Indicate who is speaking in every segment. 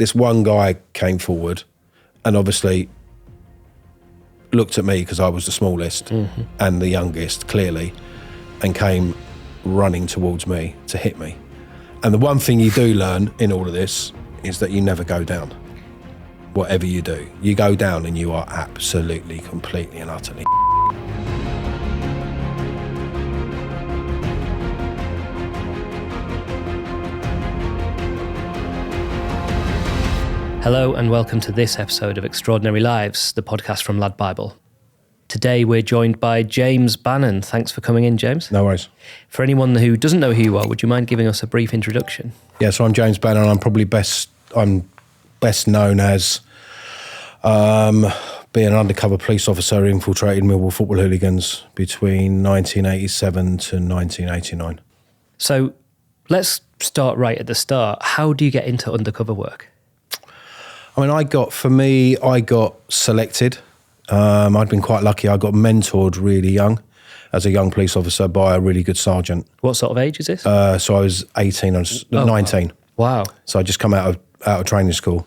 Speaker 1: this one guy came forward and obviously looked at me because I was the smallest and the youngest, clearly, and came running towards me to hit me. And the one thing you do learn in all of this is that you never go down. Whatever you do, you go down and you are absolutely, completely and utterly
Speaker 2: Hello and welcome to this episode of Extraordinary Lives, the podcast from LADbible. Today we're joined by James Bannon. Thanks for coming in, James.
Speaker 1: No worries.
Speaker 2: For anyone who doesn't know who you are, would you mind giving us a brief introduction?
Speaker 1: Yeah, so I'm James Bannon. I'm best known as being an undercover police officer who infiltrated Millwall football hooligans between 1987 to 1989.
Speaker 2: So let's start right at the start. How do you get into undercover work?
Speaker 1: I mean, I got selected. I'd been quite lucky. I got mentored really young as a young police officer by a really good sergeant.
Speaker 2: What sort of age is this?
Speaker 1: So I was 18, I was 19.
Speaker 2: Wow.
Speaker 1: So I just come out of training school.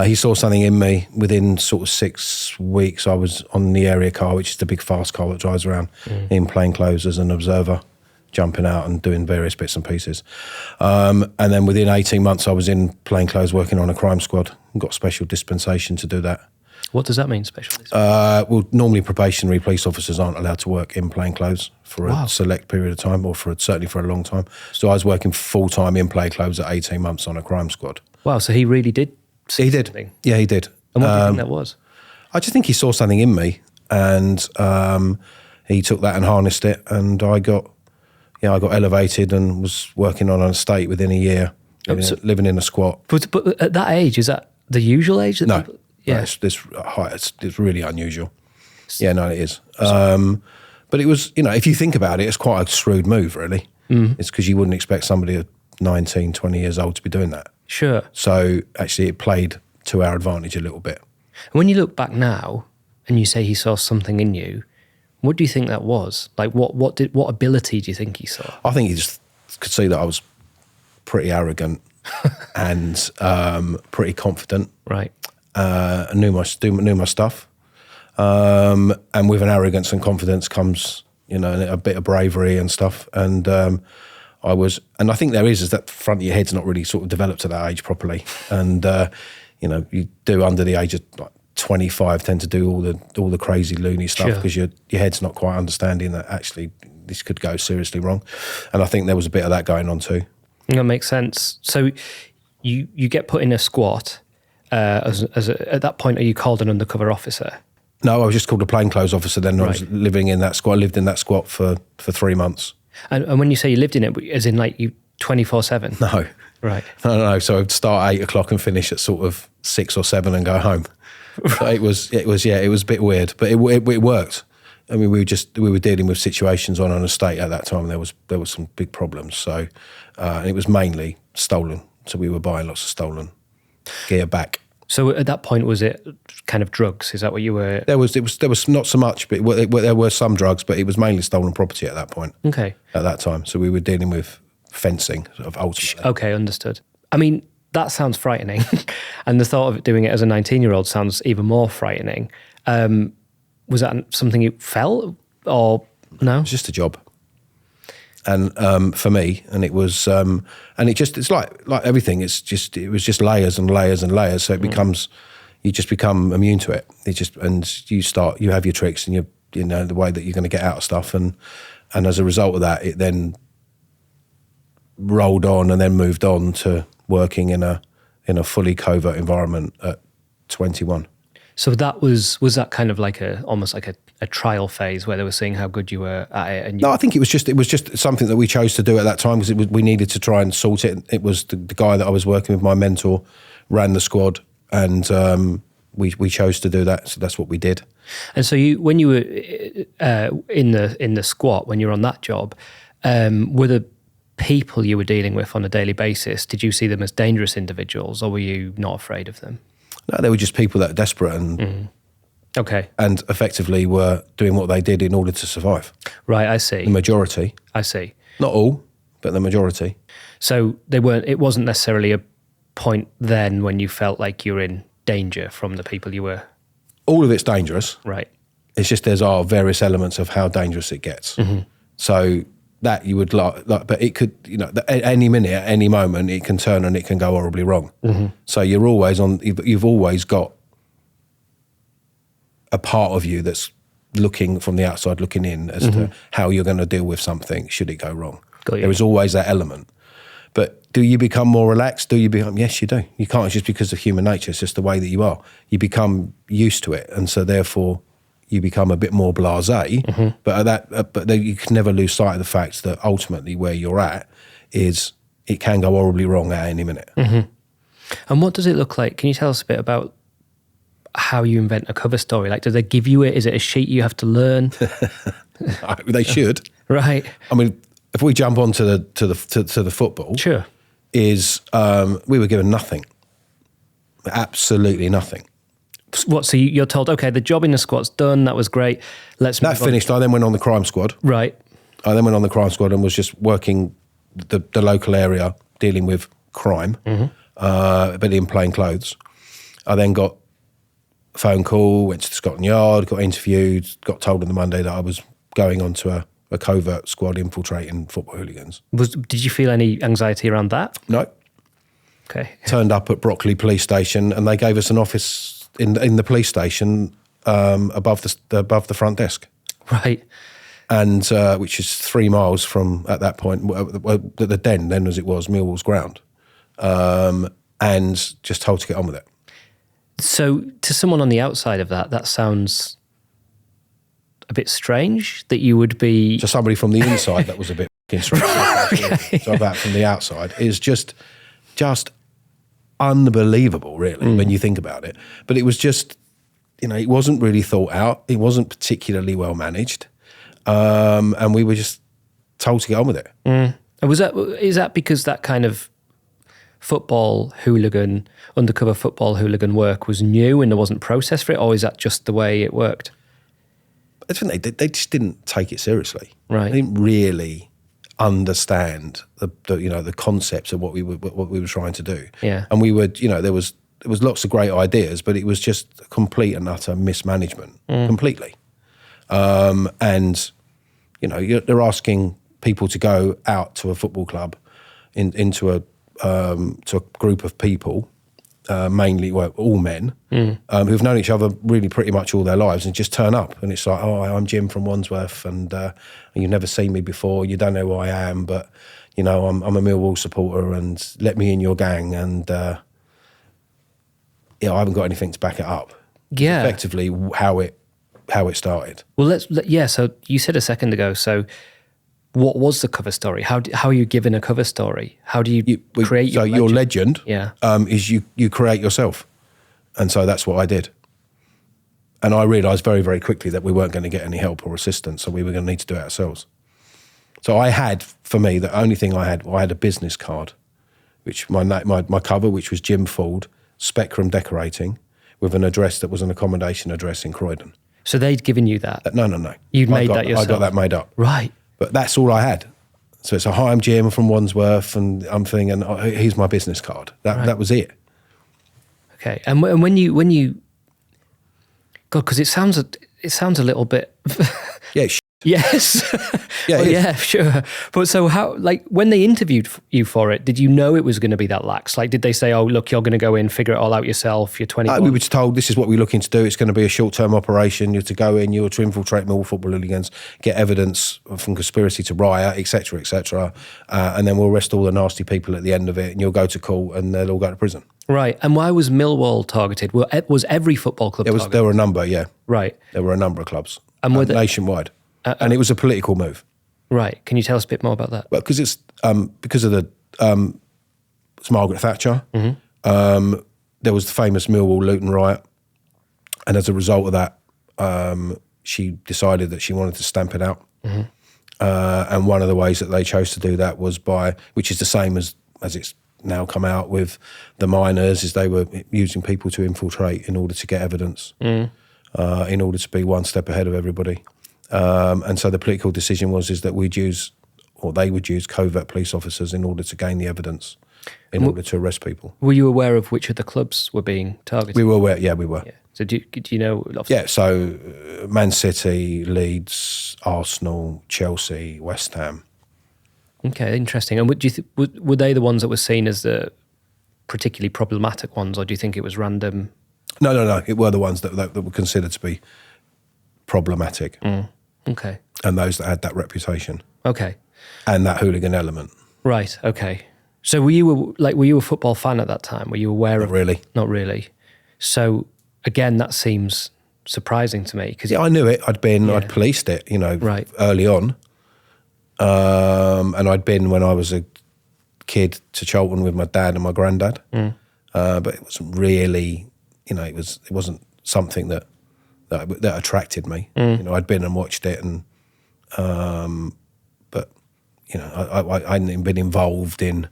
Speaker 1: He saw something in me. Within sort of 6 weeks, I was on the area car, which is the big fast car that drives around in plain clothes as an observer, jumping out and doing various bits and pieces. And then within 18 months, I was in plain clothes working on a crime squad. Got special dispensation to do that.
Speaker 2: What does that mean, special?
Speaker 1: Well, normally probationary police officers aren't allowed to work in plain clothes for a select period of time, or certainly for a long time. So I was working full-time in plain clothes at 18 months on a crime squad.
Speaker 2: Wow, so he really did see
Speaker 1: He did.
Speaker 2: something.
Speaker 1: Yeah, he did.
Speaker 2: And what do you think that was?
Speaker 1: I just think he saw something in me, and he took that and harnessed it, and I got elevated and was working on an estate within a year, living in a squat.
Speaker 2: But at that age, is that the usual age?
Speaker 1: No.
Speaker 2: People, yeah.
Speaker 1: It's really unusual. Yeah, no, it is. But it was, if you think about it, it's quite a shrewd move, really. It's because you wouldn't expect somebody at 19, 20 years old to be doing that.
Speaker 2: Sure.
Speaker 1: So actually it played to our advantage a little bit.
Speaker 2: And when you look back now and you say he saw something in you, what do you think that was? Like what ability do you think he saw? I
Speaker 1: think he just could see that I was pretty arrogant and pretty confident.
Speaker 2: Right.
Speaker 1: Knew my stuff. And with an arrogance and confidence comes, a bit of bravery and stuff. And I think there is that front of your head's not really sort of developed at that age properly. And, you do under the age of like 25 tend to do all the crazy loony stuff because your head's not quite understanding that actually this could go seriously wrong. And I think there was a bit of that going on too.
Speaker 2: That makes sense. So you get put in a squat. At that point, are you called an undercover officer?
Speaker 1: No, I was just called a plainclothes officer then. Right. I was living in that squat. I lived in that squat for 3 months. And when you say you lived in it, as in like you 24/7? No.
Speaker 2: Right.
Speaker 1: No. So I'd start at 8 o'clock and finish at sort of 6 or 7 and go home. Right. It was a bit weird, but it worked. I mean, we were dealing with situations on an estate at that time. There was some big problems. So it was mainly stolen. So we were buying lots of stolen gear back.
Speaker 2: So at that point, was it kind of drugs? Is that what you were? There
Speaker 1: was not so much, but there were some drugs, but it was mainly stolen property at that point.
Speaker 2: Okay.
Speaker 1: At that time, so we were dealing with fencing, sort of ultimately.
Speaker 2: Okay, understood. I mean, that sounds frightening, and the thought of doing it as a 19-year-old sounds even more frightening. Was that something you felt, or no?
Speaker 1: It's just a job. And for me, and it was, it's like everything. It was just layers and layers and layers. So it becomes, you just become immune to it. You have your tricks and the way that you're going to get out of stuff. And as a result of that, it then rolled on and then moved on to working in a fully covert environment at 21.
Speaker 2: So that was that kind of like almost like a trial phase where they were seeing how good you were at it?
Speaker 1: No, I think it was just something that we chose to do at that time because we needed to try and sort it. It was the guy that I was working with, my mentor, ran the squad, and we chose to do that. So that's what we did.
Speaker 2: And so when you were in the squat, when you were on that job, were the people you were dealing with on a daily basis, did you see them as dangerous individuals, or were you not afraid of them?
Speaker 1: No, they were just people that are desperate and
Speaker 2: okay,
Speaker 1: and effectively were doing what they did in order to survive.
Speaker 2: Right, I see.
Speaker 1: The majority.
Speaker 2: I see.
Speaker 1: Not all, but the majority.
Speaker 2: So it wasn't necessarily a point then when you felt like you were in danger from the people you were?
Speaker 1: All of it's dangerous.
Speaker 2: Right.
Speaker 1: It's just there's various elements of how dangerous it gets. So that you would like, but it could, at any minute, at any moment, it can turn and it can go horribly wrong. So you're always you've always got a part of you that's looking from the outside, looking in as to how you're going to deal with something should it go wrong. There is always that element. But do you become more relaxed? Yes, you do. You can't, it's just because of human nature. It's just the way that you are. You become used to it. And so therefore you become a bit more blasé. But you can never lose sight of the fact that ultimately where you're at is it can go horribly wrong at any minute.
Speaker 2: And what does it look like? Can you tell us a bit about how you invent a cover story? Like, do they give you it? Is it a sheet you have to learn?
Speaker 1: They should.
Speaker 2: Right.
Speaker 1: I mean, if we jump on to the football,
Speaker 2: sure,
Speaker 1: is we were given nothing, absolutely nothing.
Speaker 2: What? So you're told, okay, the job in the squad's done. That was great. Let's move
Speaker 1: that finished. I then went on the crime squad.
Speaker 2: Right.
Speaker 1: I then went on the crime squad and was just working the local area, dealing with crime, but in plain clothes. I then got a phone call, went to Scotland Yard, got interviewed, got told on the Monday that I was going on to a covert squad infiltrating football hooligans.
Speaker 2: Did you feel any anxiety around that?
Speaker 1: No.
Speaker 2: Okay.
Speaker 1: Turned up at Brockley police station and they gave us an office in the police station above the front desk.
Speaker 2: Right.
Speaker 1: And which is 3 miles from, at that point, the den then as it was, Millwall's ground. And just told to get on with it.
Speaker 2: So to someone on the outside of that sounds a bit strange that you would be...
Speaker 1: To somebody from the inside, that was a bit strange. Okay. So about from the outside is just unbelievable, really, when you think about it. But it was just, it wasn't really thought out. It wasn't particularly well managed. And we were just told to get on with it.
Speaker 2: And is that because that kind of undercover football hooligan work was new and there wasn't process for it, or is that just the way it worked?
Speaker 1: I think they just didn't take it seriously.
Speaker 2: Right.
Speaker 1: They didn't really understand the concepts of what we were trying to do.
Speaker 2: Yeah.
Speaker 1: And we would, there was lots of great ideas, but it was just complete and utter mismanagement, completely. And they're asking people to go out to a football club, into a group of people, mainly all men, who've known each other really pretty much all their lives, and just turn up and it's like, oh, I'm Jim from Wandsworth, and you've never seen me before, you don't know who I am, but I'm a Millwall supporter and let me in your gang, and I haven't got anything to back it up.
Speaker 2: Yeah.
Speaker 1: It's effectively how it started.
Speaker 2: Well, so you said a second ago, so what was the cover story? How are you given a cover story? How do you create your legend?
Speaker 1: So your legend is you create yourself. And so that's what I did. And I realised very, very quickly that we weren't going to get any help or assistance, so we were going to need to do it ourselves. So I had, for me, the only thing I had a business card, which my cover, which was Jim Ford, Spectrum Decorating, with an address that was an accommodation address in Croydon.
Speaker 2: So they'd given you that?
Speaker 1: No.
Speaker 2: You'd made that yourself?
Speaker 1: I got that made up.
Speaker 2: Right.
Speaker 1: But that's all I had. So it's hi, I'm Jim from Wandsworth, and I'm thinking, here's my business card. That was it.
Speaker 2: Okay. And when you, God, because it sounds a little bit.
Speaker 1: Yeah.
Speaker 2: Yes.
Speaker 1: Yeah.
Speaker 2: Well, yeah, sure. But so how, like, when they interviewed you for it, did you know it was going to be that lax? Like, did they say, oh, look, you're going to go in, figure it all out yourself, you're 21?
Speaker 1: We were told this is what we're looking to do. It's going to be a short-term operation. You're to go in, you're to infiltrate Millwall football hooligans, get evidence from conspiracy to riot, etc., etc., and then we'll arrest all the nasty people at the end of it, and you'll go to court, and they'll all go to prison.
Speaker 2: Right. And why was Millwall targeted? Was every football club targeted?
Speaker 1: There were a number, yeah.
Speaker 2: Right.
Speaker 1: There were a number of clubs,
Speaker 2: and
Speaker 1: nationwide. And it was a political move.
Speaker 2: Right. Can you tell us a bit more about that?
Speaker 1: Well, because it's because of it's Margaret Thatcher. There was the famous Millwall Luton riot, and as a result of that, she decided that she wanted to stamp it out. And one of the ways that they chose to do that was which is the same as it's now come out with the miners, is they were using people to infiltrate in order to get evidence, in order to be one step ahead of everybody. And so the political decision is that they would use covert police officers in order to gain the evidence. in order to arrest people.
Speaker 2: Were you aware of which of the clubs were being targeted?
Speaker 1: We were aware, yeah, we were.
Speaker 2: Yeah. So do you know?
Speaker 1: Yeah, so Man City, Leeds, Arsenal, Chelsea, West Ham.
Speaker 2: Okay, interesting. And were they the ones that were seen as the particularly problematic ones, or do you think it was random?
Speaker 1: No. It were the ones that were considered to be problematic.
Speaker 2: Okay.
Speaker 1: And those that had that reputation.
Speaker 2: Okay.
Speaker 1: And that hooligan element.
Speaker 2: Right. Okay. So were you a football fan at that time? Were you aware of?
Speaker 1: Really?
Speaker 2: Not really. So again, that seems surprising to me because
Speaker 1: I knew it. I'd policed it,
Speaker 2: Right.
Speaker 1: early on. And I'd been when I was a kid to Cholton with my dad and my granddad. But it wasn't really, it wasn't something that attracted me. I'd been and watched it, and but I hadn't even been involved in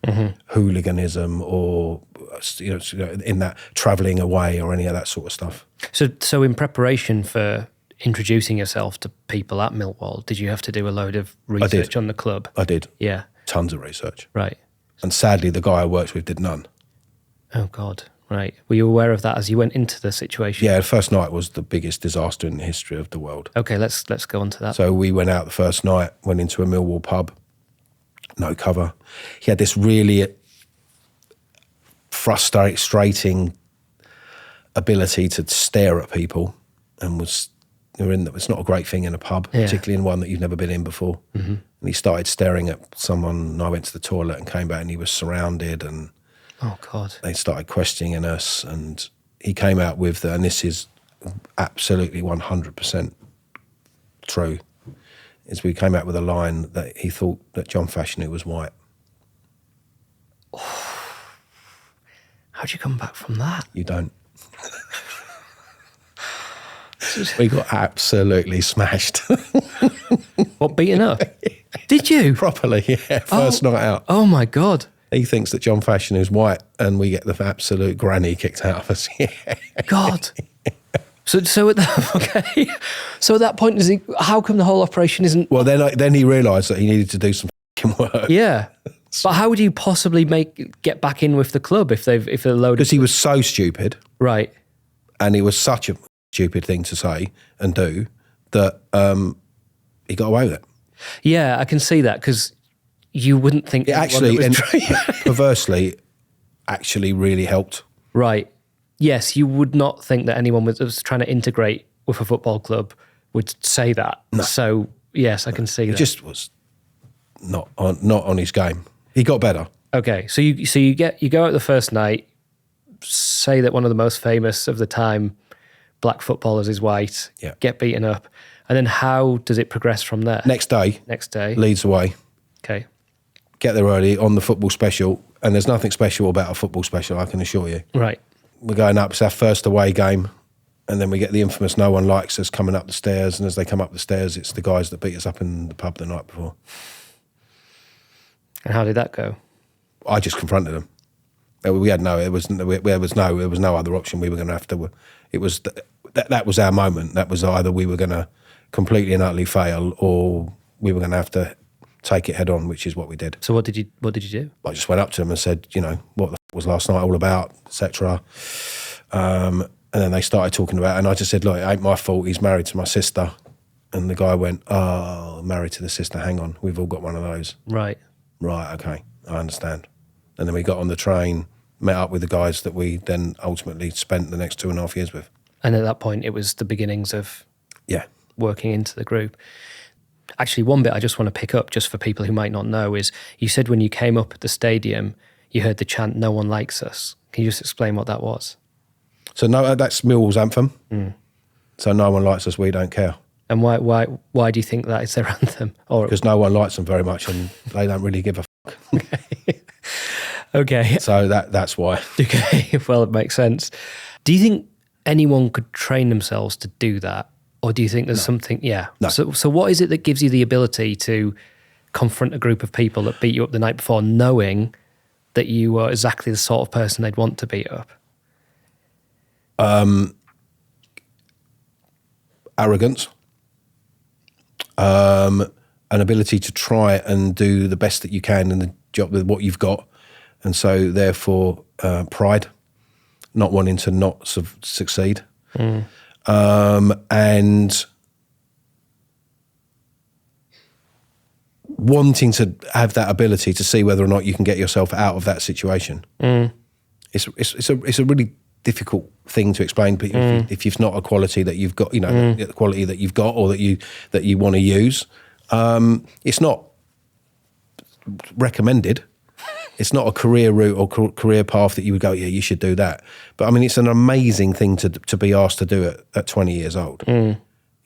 Speaker 1: hooliganism or in that travelling away or any of that sort of stuff.
Speaker 2: So in preparation for introducing yourself to people at Millwall, did you have to do a load of research on the club?
Speaker 1: I did.
Speaker 2: Yeah.
Speaker 1: Tons of research.
Speaker 2: Right.
Speaker 1: And sadly, the guy I worked with did none.
Speaker 2: Oh God. Right. Were you aware of that as you went into the situation?
Speaker 1: Yeah, the first night was the biggest disaster in the history of the world.
Speaker 2: Okay, let's go on to that.
Speaker 1: So we went out the first night, went into a Millwall pub, no cover. He had this really frustrating ability to stare at people, and it's not a great thing in a pub, particularly in one that you've never been in before. And he started staring at someone, and I went to the toilet and came back, and he was surrounded, and
Speaker 2: oh God,
Speaker 1: they started questioning us, and he came out with, and this is absolutely 100% true, is we came out with a line that he thought that John Fashanu was white.
Speaker 2: How'd you come back from that?
Speaker 1: You don't. We got absolutely smashed.
Speaker 2: What, beaten up? Did you?
Speaker 1: Properly, yeah. First night out.
Speaker 2: Oh my God.
Speaker 1: He thinks that John Fashanu is white, and we get the absolute granny kicked out of us. Yeah.
Speaker 2: God. So at that point, how come the whole operation isn't?
Speaker 1: Well, then he realised that he needed to do some fucking work.
Speaker 2: Yeah. But how would you possibly get back in with the club if they're loaded?
Speaker 1: Because he was so stupid.
Speaker 2: Right.
Speaker 1: And it was such a stupid thing to say and do that he got away with it.
Speaker 2: Yeah, I can see that, because you wouldn't think...
Speaker 1: It actually, and perversely, actually really helped.
Speaker 2: Right. Yes, you would not think that anyone was trying to integrate with a football club would say that.
Speaker 1: No.
Speaker 2: So, yes, I can see that.
Speaker 1: He just was not on his game. He got better.
Speaker 2: Okay, so you go out the first night, say that one of the most famous of the time black footballers is white, get beaten up, and then how does it progress from there?
Speaker 1: Next day, Leeds away.
Speaker 2: Okay.
Speaker 1: Get there early on the football special, and there's nothing special about a football special, I can assure you.
Speaker 2: Right.
Speaker 1: We're going up, it's our first away game, and then we get the infamous "No One Likes Us" coming up the stairs, and as they come up the stairs, it's the guys that beat us up in the pub the night before.
Speaker 2: And how did that go?
Speaker 1: I just confronted them. There was no other option. We were going to have to. It was that was our moment. That was either we were going to completely and utterly fail, or we were going to have to take it head on, which is what we did.
Speaker 2: So what did you do?
Speaker 1: I just went up to them and said, what the was last night all about, etc. And then they started talking about it, and I just said, look, it ain't my fault. He's married to my sister. And the guy went, oh, married to the sister. Hang on, we've all got one of those.
Speaker 2: Right.
Speaker 1: Right. Okay, I understand. And then we got on the train, met up with the guys that we then ultimately spent the next 2.5 years with.
Speaker 2: And at that point, it was the beginnings of working into the group. Actually, one bit I just want to pick up, just for people who might not know, is you said when you came up at the stadium, you heard the chant, "No one likes us." Can you just explain what that was?
Speaker 1: So that's Millwall's anthem. So no one likes us, we don't care.
Speaker 2: And why do you think that is their anthem?
Speaker 1: Because no one likes them very much, and they don't really give a fuck.
Speaker 2: Okay.
Speaker 1: So that's why.
Speaker 2: Okay, well, it makes sense. Do you think anyone could train themselves to do that? Or do you think there's something... Yeah.
Speaker 1: No.
Speaker 2: So what is it that gives you the ability to confront a group of people that beat you up the night before, knowing that you are exactly the sort of person they'd want to beat up?
Speaker 1: Arrogance. An ability to try and do the best that you can in the job with what you've got, And so therefore pride, not wanting to not succeed. And wanting to have that ability to see whether or not you can get yourself out of that situation. It's a really difficult thing to explain, but if it's not a quality that you've got, the quality that you've got or that you want to use, it's not recommended. It's not a career route or career path that you would go, yeah, you should do that. But I mean, it's an amazing thing to be asked to do it at 20 years old.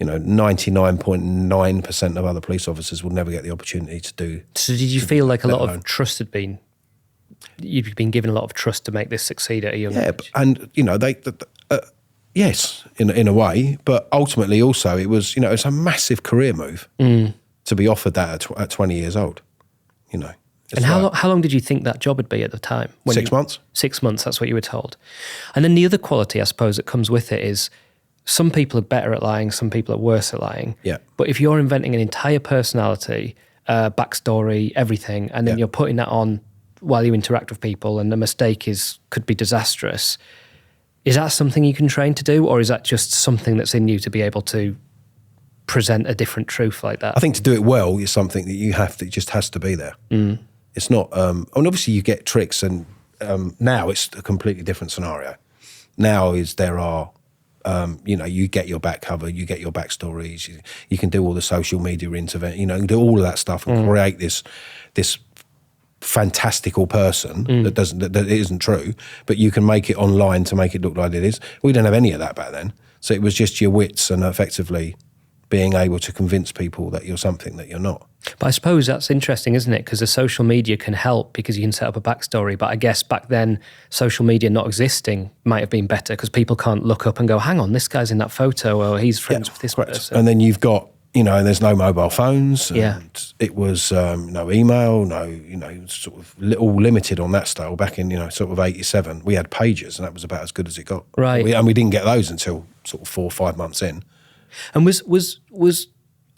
Speaker 1: 99.9% of other police officers will never get the opportunity to do.
Speaker 2: So did you feel like a lot of trust had been, you've been given a lot of trust to make this succeed at a young age?
Speaker 1: And yes, in a way, but ultimately also it was, it's a massive career move to be offered that at 20 years old,
Speaker 2: And how long did you think that job would be at the time?
Speaker 1: 6 months.
Speaker 2: 6 months, that's what you were told. And then the other quality, I suppose, that comes with it is some people are better at lying, some people are worse at lying.
Speaker 1: Yeah.
Speaker 2: But if you're inventing an entire personality, backstory, everything, and then you're putting that on while you interact with people and the mistake could be disastrous, is that something you can train to do, or is that just something that's in you to be able to present a different truth like that?
Speaker 1: I think to do it well is something that it just has to be there. It's not, and obviously you get tricks, and now it's a completely different scenario. Now you get your back cover, you get your backstories, you can do all the social media intervention, you can do all of that stuff and create this fantastical person that isn't true, but you can make it online to make it look like it is. We didn't have any of that back then. So it was just your wits and effectively being able to convince people that you're something that you're not.
Speaker 2: But I suppose that's interesting, isn't it? Because the social media can help because you can set up a backstory. But I guess back then, social media not existing might have been better because people can't look up and go, hang on, this guy's in that photo, or he's friends with this person.
Speaker 1: And then you've got, there's no mobile phones. And it was no email, sort of all limited on that style. Back in, sort of 87, we had pagers, and that was about as good as it got.
Speaker 2: Right.
Speaker 1: And we didn't get those until sort of 4 or 5 months in.
Speaker 2: And was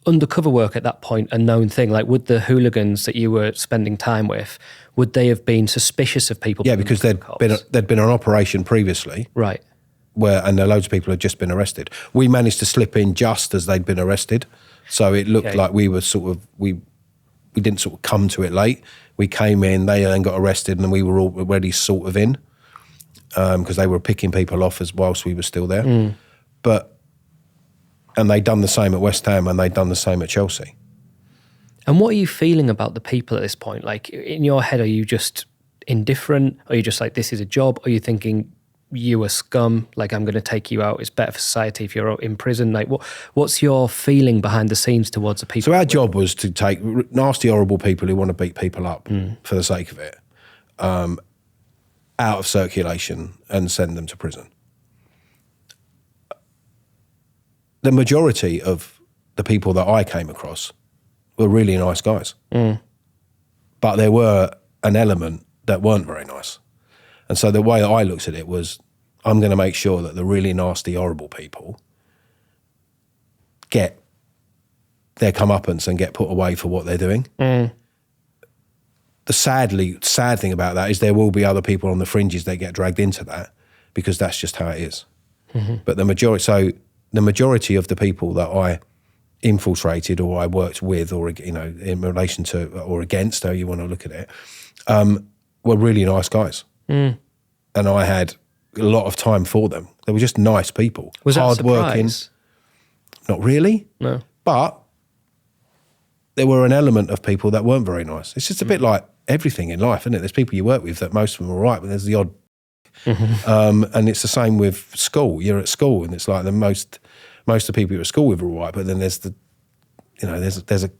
Speaker 2: undercover work at that point a known thing? Like, would the hooligans that you were spending time with, would they have been suspicious of people?
Speaker 1: Yeah, because there'd been an operation previously,
Speaker 2: right?
Speaker 1: And loads of people had just been arrested. We managed to slip in just as they'd been arrested, so it looked like we were we didn't sort of come to it late. We came in, they then got arrested, and we were already sort of in because they were picking people off whilst we were still there, And they'd done the same at West Ham, and they'd done the same at Chelsea.
Speaker 2: And what are you feeling about the people at this point? Like, in your head, are you just indifferent? Are you just like, this is a job? Are you thinking, you are scum, like, I'm going to take you out, it's better for society if you're in prison? Like, what's your feeling behind the scenes towards the people?
Speaker 1: So our job was to take nasty, horrible people who want to beat people up for the sake of it, out of circulation and send them to prison. The majority of the people that I came across were really nice guys. But there were an element that weren't very nice. And so the way that I looked at it was, I'm going to make sure that the really nasty, horrible people get their comeuppance and get put away for what they're doing. The sad thing about that is there will be other people on the fringes that get dragged into that, because that's just how it is. But the majority of the people that I infiltrated or I worked with, or in relation to or against, how you want to look at it, were really nice guys, and I had a lot of time for them. They were just nice people.
Speaker 2: Was that
Speaker 1: hard-working? Not really.
Speaker 2: No,
Speaker 1: but there were an element of people that weren't very nice. It's just a bit like everything in life, isn't it? There's people you work with that most of them are right, but there's the odd. And it's the same with school. You're at school, and it's like most of the people you're at school with are all right, but then there's there's a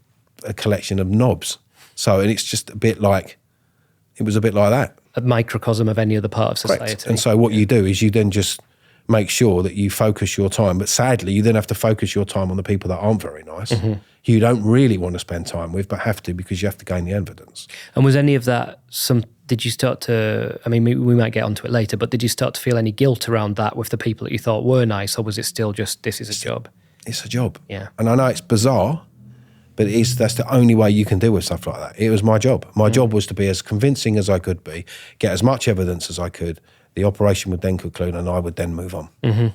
Speaker 1: collection of knobs. So, and it's just it was a bit like that.
Speaker 2: A microcosm of any other part of society.
Speaker 1: Correct. And so what you do is you then just make sure that you focus your time, but sadly you then have to focus your time on the people that aren't very nice, who you don't really want to spend time with, but have to, because you have to gain the evidence.
Speaker 2: And was any of that did you start to, I mean, we might get onto it later, but did you start to feel any guilt around that with the people that you thought were nice, or was it still just, this is a job?
Speaker 1: It's a job.
Speaker 2: Yeah.
Speaker 1: And I know it's bizarre, But that's the only way you can deal with stuff like that. It was my job. My job was to be as convincing as I could be, get as much evidence as I could. The operation would then conclude and I would then move on.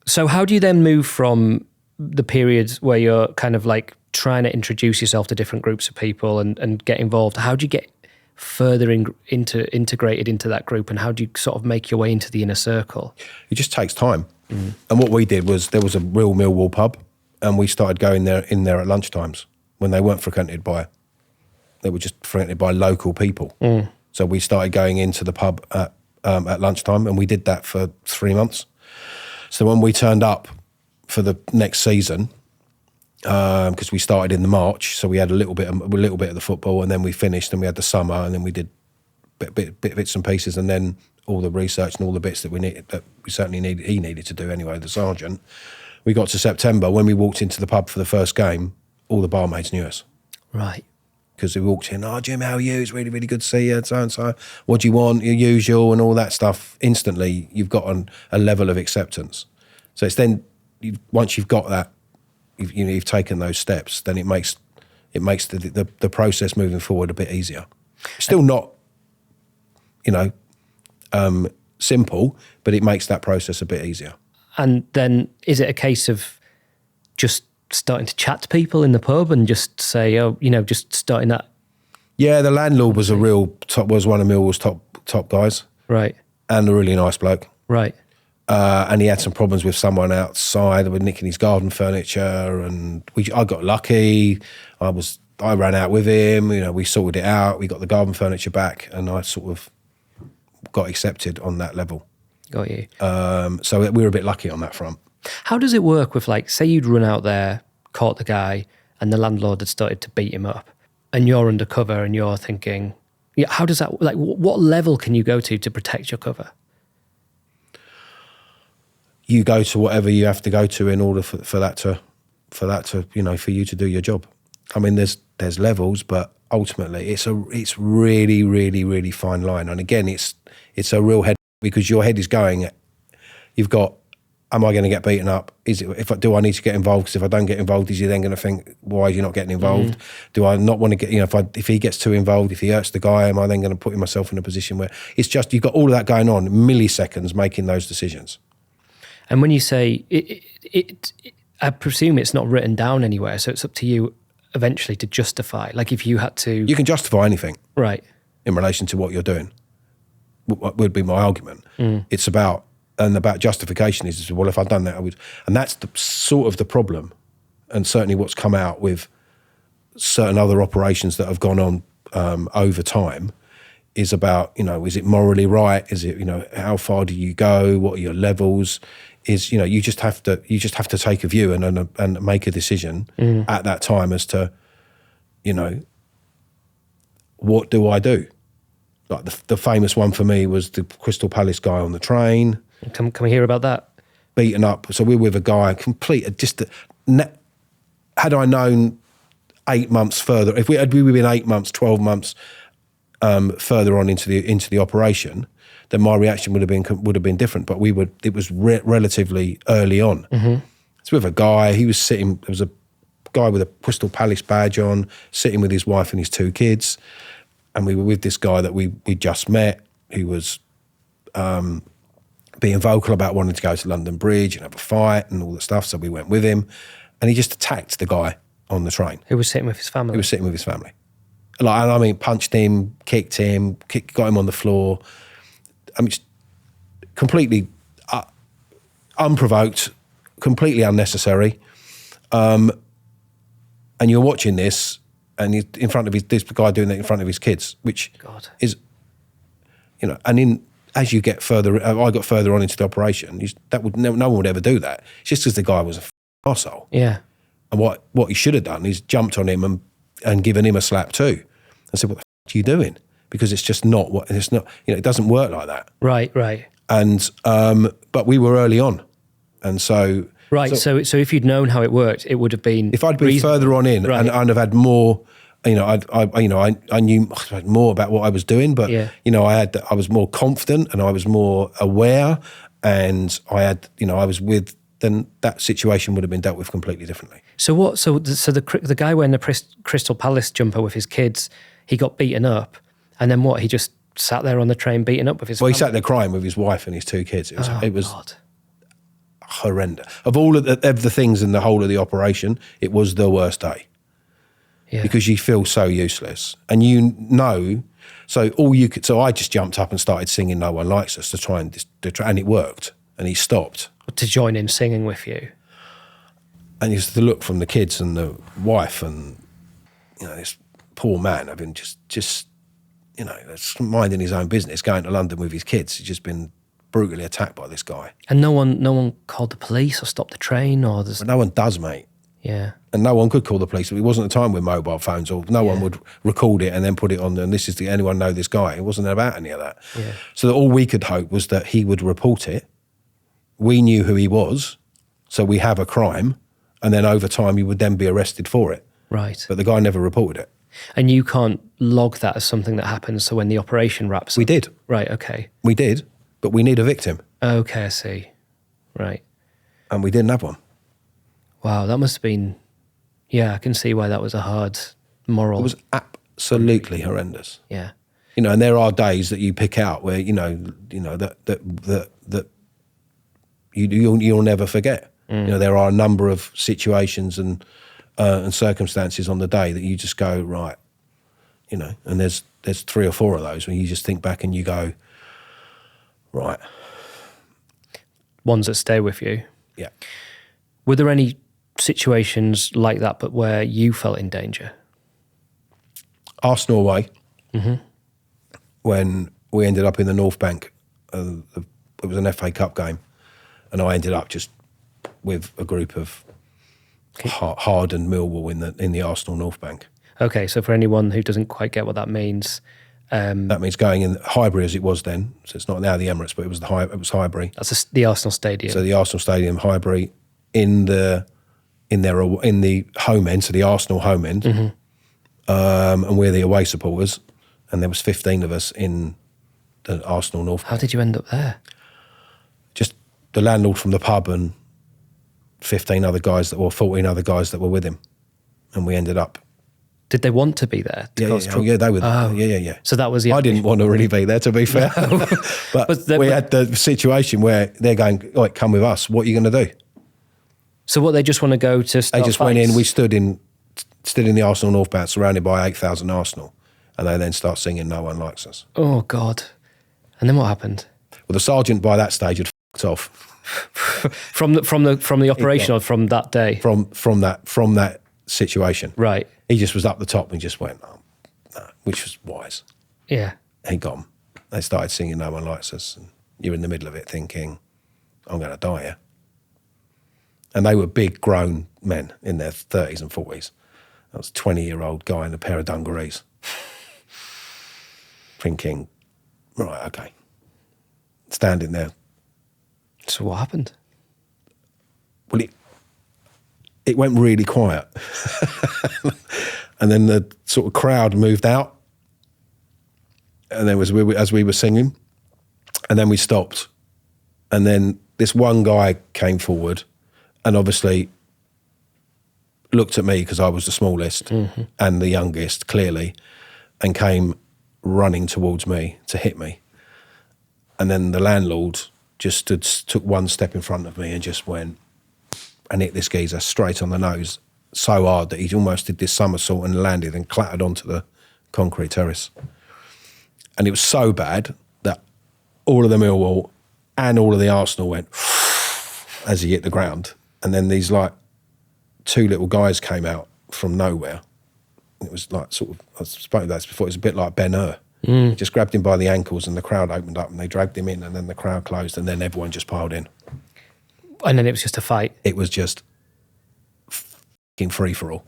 Speaker 2: So how do you then move from the periods where you're kind of like trying to introduce yourself to different groups of people and get involved? How do you get further integrated into that group, and how do you sort of make your way into the inner circle?
Speaker 1: It just takes time. And what we did was there was a real Millwall pub, and we started going in there at lunchtimes when they weren't frequented by, they were just frequented by local people. So we started going into the pub at lunchtime, and we did that for 3 months. So when we turned up for the next season, because we started in the March, so we had a little bit of the football, and then we finished, and we had the summer, and then we did bits and pieces, and then all the research and all the bits that he needed to do anyway, the sergeant. We got to September, when we walked into the pub for the first game, all the barmaids knew us.
Speaker 2: Right.
Speaker 1: Because we walked in, Jim, how are you? It's really, really good to see you, so-and-so. What do you want? Your usual and all that stuff. Instantly, you've got a level of acceptance. So it's then, once you've got that, you've taken those steps, then it makes the process moving forward a bit easier. Still not, simple, but it makes that process a bit easier. And
Speaker 2: then is it a case of just starting to chat to people in the pub and just say, just starting that?
Speaker 1: Yeah, the landlord was was one of Millwall's top guys.
Speaker 2: Right.
Speaker 1: And a really nice bloke.
Speaker 2: Right.
Speaker 1: And he had some problems with someone outside with nicking his garden furniture, and I got lucky. I ran out with him. We sorted it out. We got the garden furniture back, and I sort of got accepted on that level.
Speaker 2: Got you.
Speaker 1: So we were a bit lucky on that front.
Speaker 2: How does it work with, like, say you'd run out there, caught the guy, and the landlord had started to beat him up, and you're undercover and you're thinking, how does that, like, what level can you go to protect your cover?
Speaker 1: You go to whatever you have to go to in order for that to for you to do your job. I mean, there's levels, but ultimately it's really, really, really fine line. And again, it's a real head, because your head is going, you've got, am I going to get beaten up? Do I need to get involved? Because if I don't get involved, is he then going to think, why are you not getting involved? Do I not want to get, if he gets too involved, if he hurts the guy, am I then going to put myself in a position where it's just, you've got all of that going on, milliseconds making those decisions.
Speaker 2: And when you say it, I presume it's not written down anywhere, so it's up to you eventually to justify. Like if you had to... You
Speaker 1: can justify anything.
Speaker 2: Right.
Speaker 1: In relation to what you're doing. What would be my argument. It's about justification is, well, if I'd done that, I would... And that's sort of the problem. And certainly what's come out with certain other operations that have gone on over time is about, is it morally right? Is it, how far do you go? What are your levels? Is, you just have to take a view and make a decision at that time as to, what do I do? Like the famous one for me was the Crystal Palace guy on the train.
Speaker 2: Can we hear about that?
Speaker 1: Beaten up. So we're with a guy, had I known 8 months further, if we'd been 8 months, 12 months further on into the operation, then my reaction would have been different. But it was relatively early on. It's with a guy. He was sitting. There was a guy with a Crystal Palace badge on, sitting with his wife and his 2 kids, and we were with this guy that we just met, who was being vocal about wanting to go to London Bridge and have a fight and all that stuff. So we went with him, and he just attacked the guy on the train.
Speaker 2: Who was sitting with his family.
Speaker 1: He was sitting with his family. Punched him, kicked him, got him on the floor. I mean, completely unprovoked, completely unnecessary. And you're watching this, and he's in front of this guy doing that in front of his kids, which is, and as you get further, I got further on into the operation, no one would ever do that. It's just because the guy was a arsehole.
Speaker 2: Yeah.
Speaker 1: And what he should have done is jumped on him and given him a slap too. I said, what the f*** are you doing? Because it's just not it doesn't work like that.
Speaker 2: Right.
Speaker 1: And, but we were early on. And so...
Speaker 2: Right, so if you'd known how it worked, it would have been...
Speaker 1: If I'd been further on in and have had more, I knew more about what I was doing, but, I was more confident and I was more aware, and I was with then that situation would have been dealt with completely differently.
Speaker 2: So what? So the guy wearing the Crystal Palace jumper with his kids, he got beaten up, and then what? He just sat there on the train beaten up with his.
Speaker 1: Well, he sat there crying with his wife and his 2 kids. It was
Speaker 2: God.
Speaker 1: horrendous. Of all of the things in the whole of the operation, it was the worst day.
Speaker 2: Yeah.
Speaker 1: Because you feel so useless, and so I just jumped up and started singing "No One Likes Us" to try and and it worked, and he stopped.
Speaker 2: To join in singing with you.
Speaker 1: And just the look from the kids and the wife, and this poor man having just minding his own business, going to London with his kids. He's just been brutally attacked by this guy.
Speaker 2: And no one called the police or stopped the train, or there's.
Speaker 1: But no one does, mate.
Speaker 2: Yeah.
Speaker 1: And no one could call the police. It wasn't a time with mobile phones, or no one would record it and then put it on. And anyone know this guy? It wasn't about any of that.
Speaker 2: Yeah.
Speaker 1: So that all we could hope was that he would report it. We knew who he was, so we have a crime, and then over time he would then be arrested for it.
Speaker 2: Right.
Speaker 1: But the guy never reported it.
Speaker 2: And you can't log that as something that happens. So when the operation wraps up.
Speaker 1: We did.
Speaker 2: Right. Okay.
Speaker 1: We did, but we need a victim.
Speaker 2: Okay. I see. Right.
Speaker 1: And we didn't have one.
Speaker 2: Wow. That must have been. Yeah, I can see why that was a hard moral.
Speaker 1: It was absolutely horrendous.
Speaker 2: Yeah.
Speaker 1: And there are days that you pick out where that you'll never forget. There are a number of situations and circumstances on the day that you just go, right, and there's 3 or 4 of those where you just think back and you go, right.
Speaker 2: Ones that stay with you.
Speaker 1: Yeah.
Speaker 2: Were there any situations like that, but where you felt in danger?
Speaker 1: Arsenal away, when we ended up in the North Bank, it was an FA Cup game, and I ended up just with a group of hardened Millwall in the Arsenal North Bank.
Speaker 2: Okay, so for anyone who doesn't quite get what that means,
Speaker 1: that means going in Highbury as it was then. So it's not now the Emirates, but it was Highbury.
Speaker 2: That's the Arsenal Stadium.
Speaker 1: So the Arsenal Stadium, Highbury, in the home end, so the Arsenal home end, and we're the away supporters, and there was 15 of us in the Arsenal North Bank.
Speaker 2: How did you end up there?
Speaker 1: Just the landlord from the pub and 14 other guys that were with him, and we ended up.
Speaker 2: Did they want to be there?
Speaker 1: Yeah, they were there. Yeah.
Speaker 2: So that was
Speaker 1: I didn't want to really be there, to be fair. but we had the situation where they're going, like, come with us. What are you going to do?
Speaker 2: So what, they just want to go to start
Speaker 1: They just
Speaker 2: fights?
Speaker 1: went in. We stood in the Arsenal North Bank, surrounded by 8,000 Arsenal, and they then start singing "No One Likes Us."
Speaker 2: Oh God! And then what happened?
Speaker 1: Well, the sergeant by that stage had f***ed off
Speaker 2: from the operation or from that day?
Speaker 1: from that situation.
Speaker 2: Right.
Speaker 1: He just was up the top and just went, oh, no, which was wise.
Speaker 2: Yeah.
Speaker 1: He got 'em. They started singing "No One Likes Us," and you're in the middle of it thinking, I'm going to die here. And they were big, grown men in their 30s and 40s. I was a 20-year-old guy in a pair of dungarees, thinking, right, okay, standing there.
Speaker 2: So what happened?
Speaker 1: Well, it went really quiet. And then the sort of crowd moved out. And then as we were singing, and then we stopped. And then this one guy came forward and obviously looked at me because I was the smallest and the youngest, clearly, and came running towards me to hit me. And then the landlord just took one step in front of me and just went and hit this geezer straight on the nose so hard that he almost did this somersault and landed and clattered onto the concrete terrace. And it was so bad that all of the Millwall and all of the Arsenal went as he hit the ground. And then these like 2 little guys came out from nowhere. It was like sort of, I spoke about this before, it was a bit like Ben-Hur. Just grabbed him by the ankles and the crowd opened up and they dragged him in, and then the crowd closed and then everyone just piled in.
Speaker 2: And then it was just a fight.
Speaker 1: It was just fucking free for all.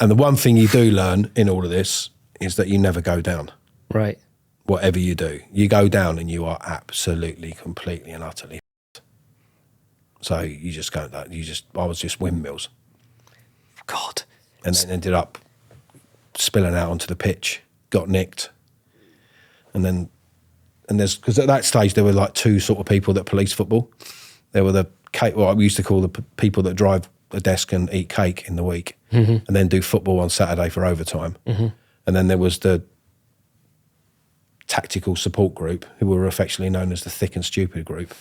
Speaker 1: And the one thing you do learn in all of this is that you never go down.
Speaker 2: Right.
Speaker 1: Whatever you do, you go down and you are absolutely, completely and utterly f***ed. So you just go, I was just windmills.
Speaker 2: God.
Speaker 1: And then ended up spilling out onto the pitch, got nicked. And because at that stage there were like 2 sort of people that police football. There were the cake. Well, we used to call the people that drive a desk and eat cake in the week, and then do football on Saturday for overtime. And then there was the tactical support group, who were affectionately known as the thick and stupid group,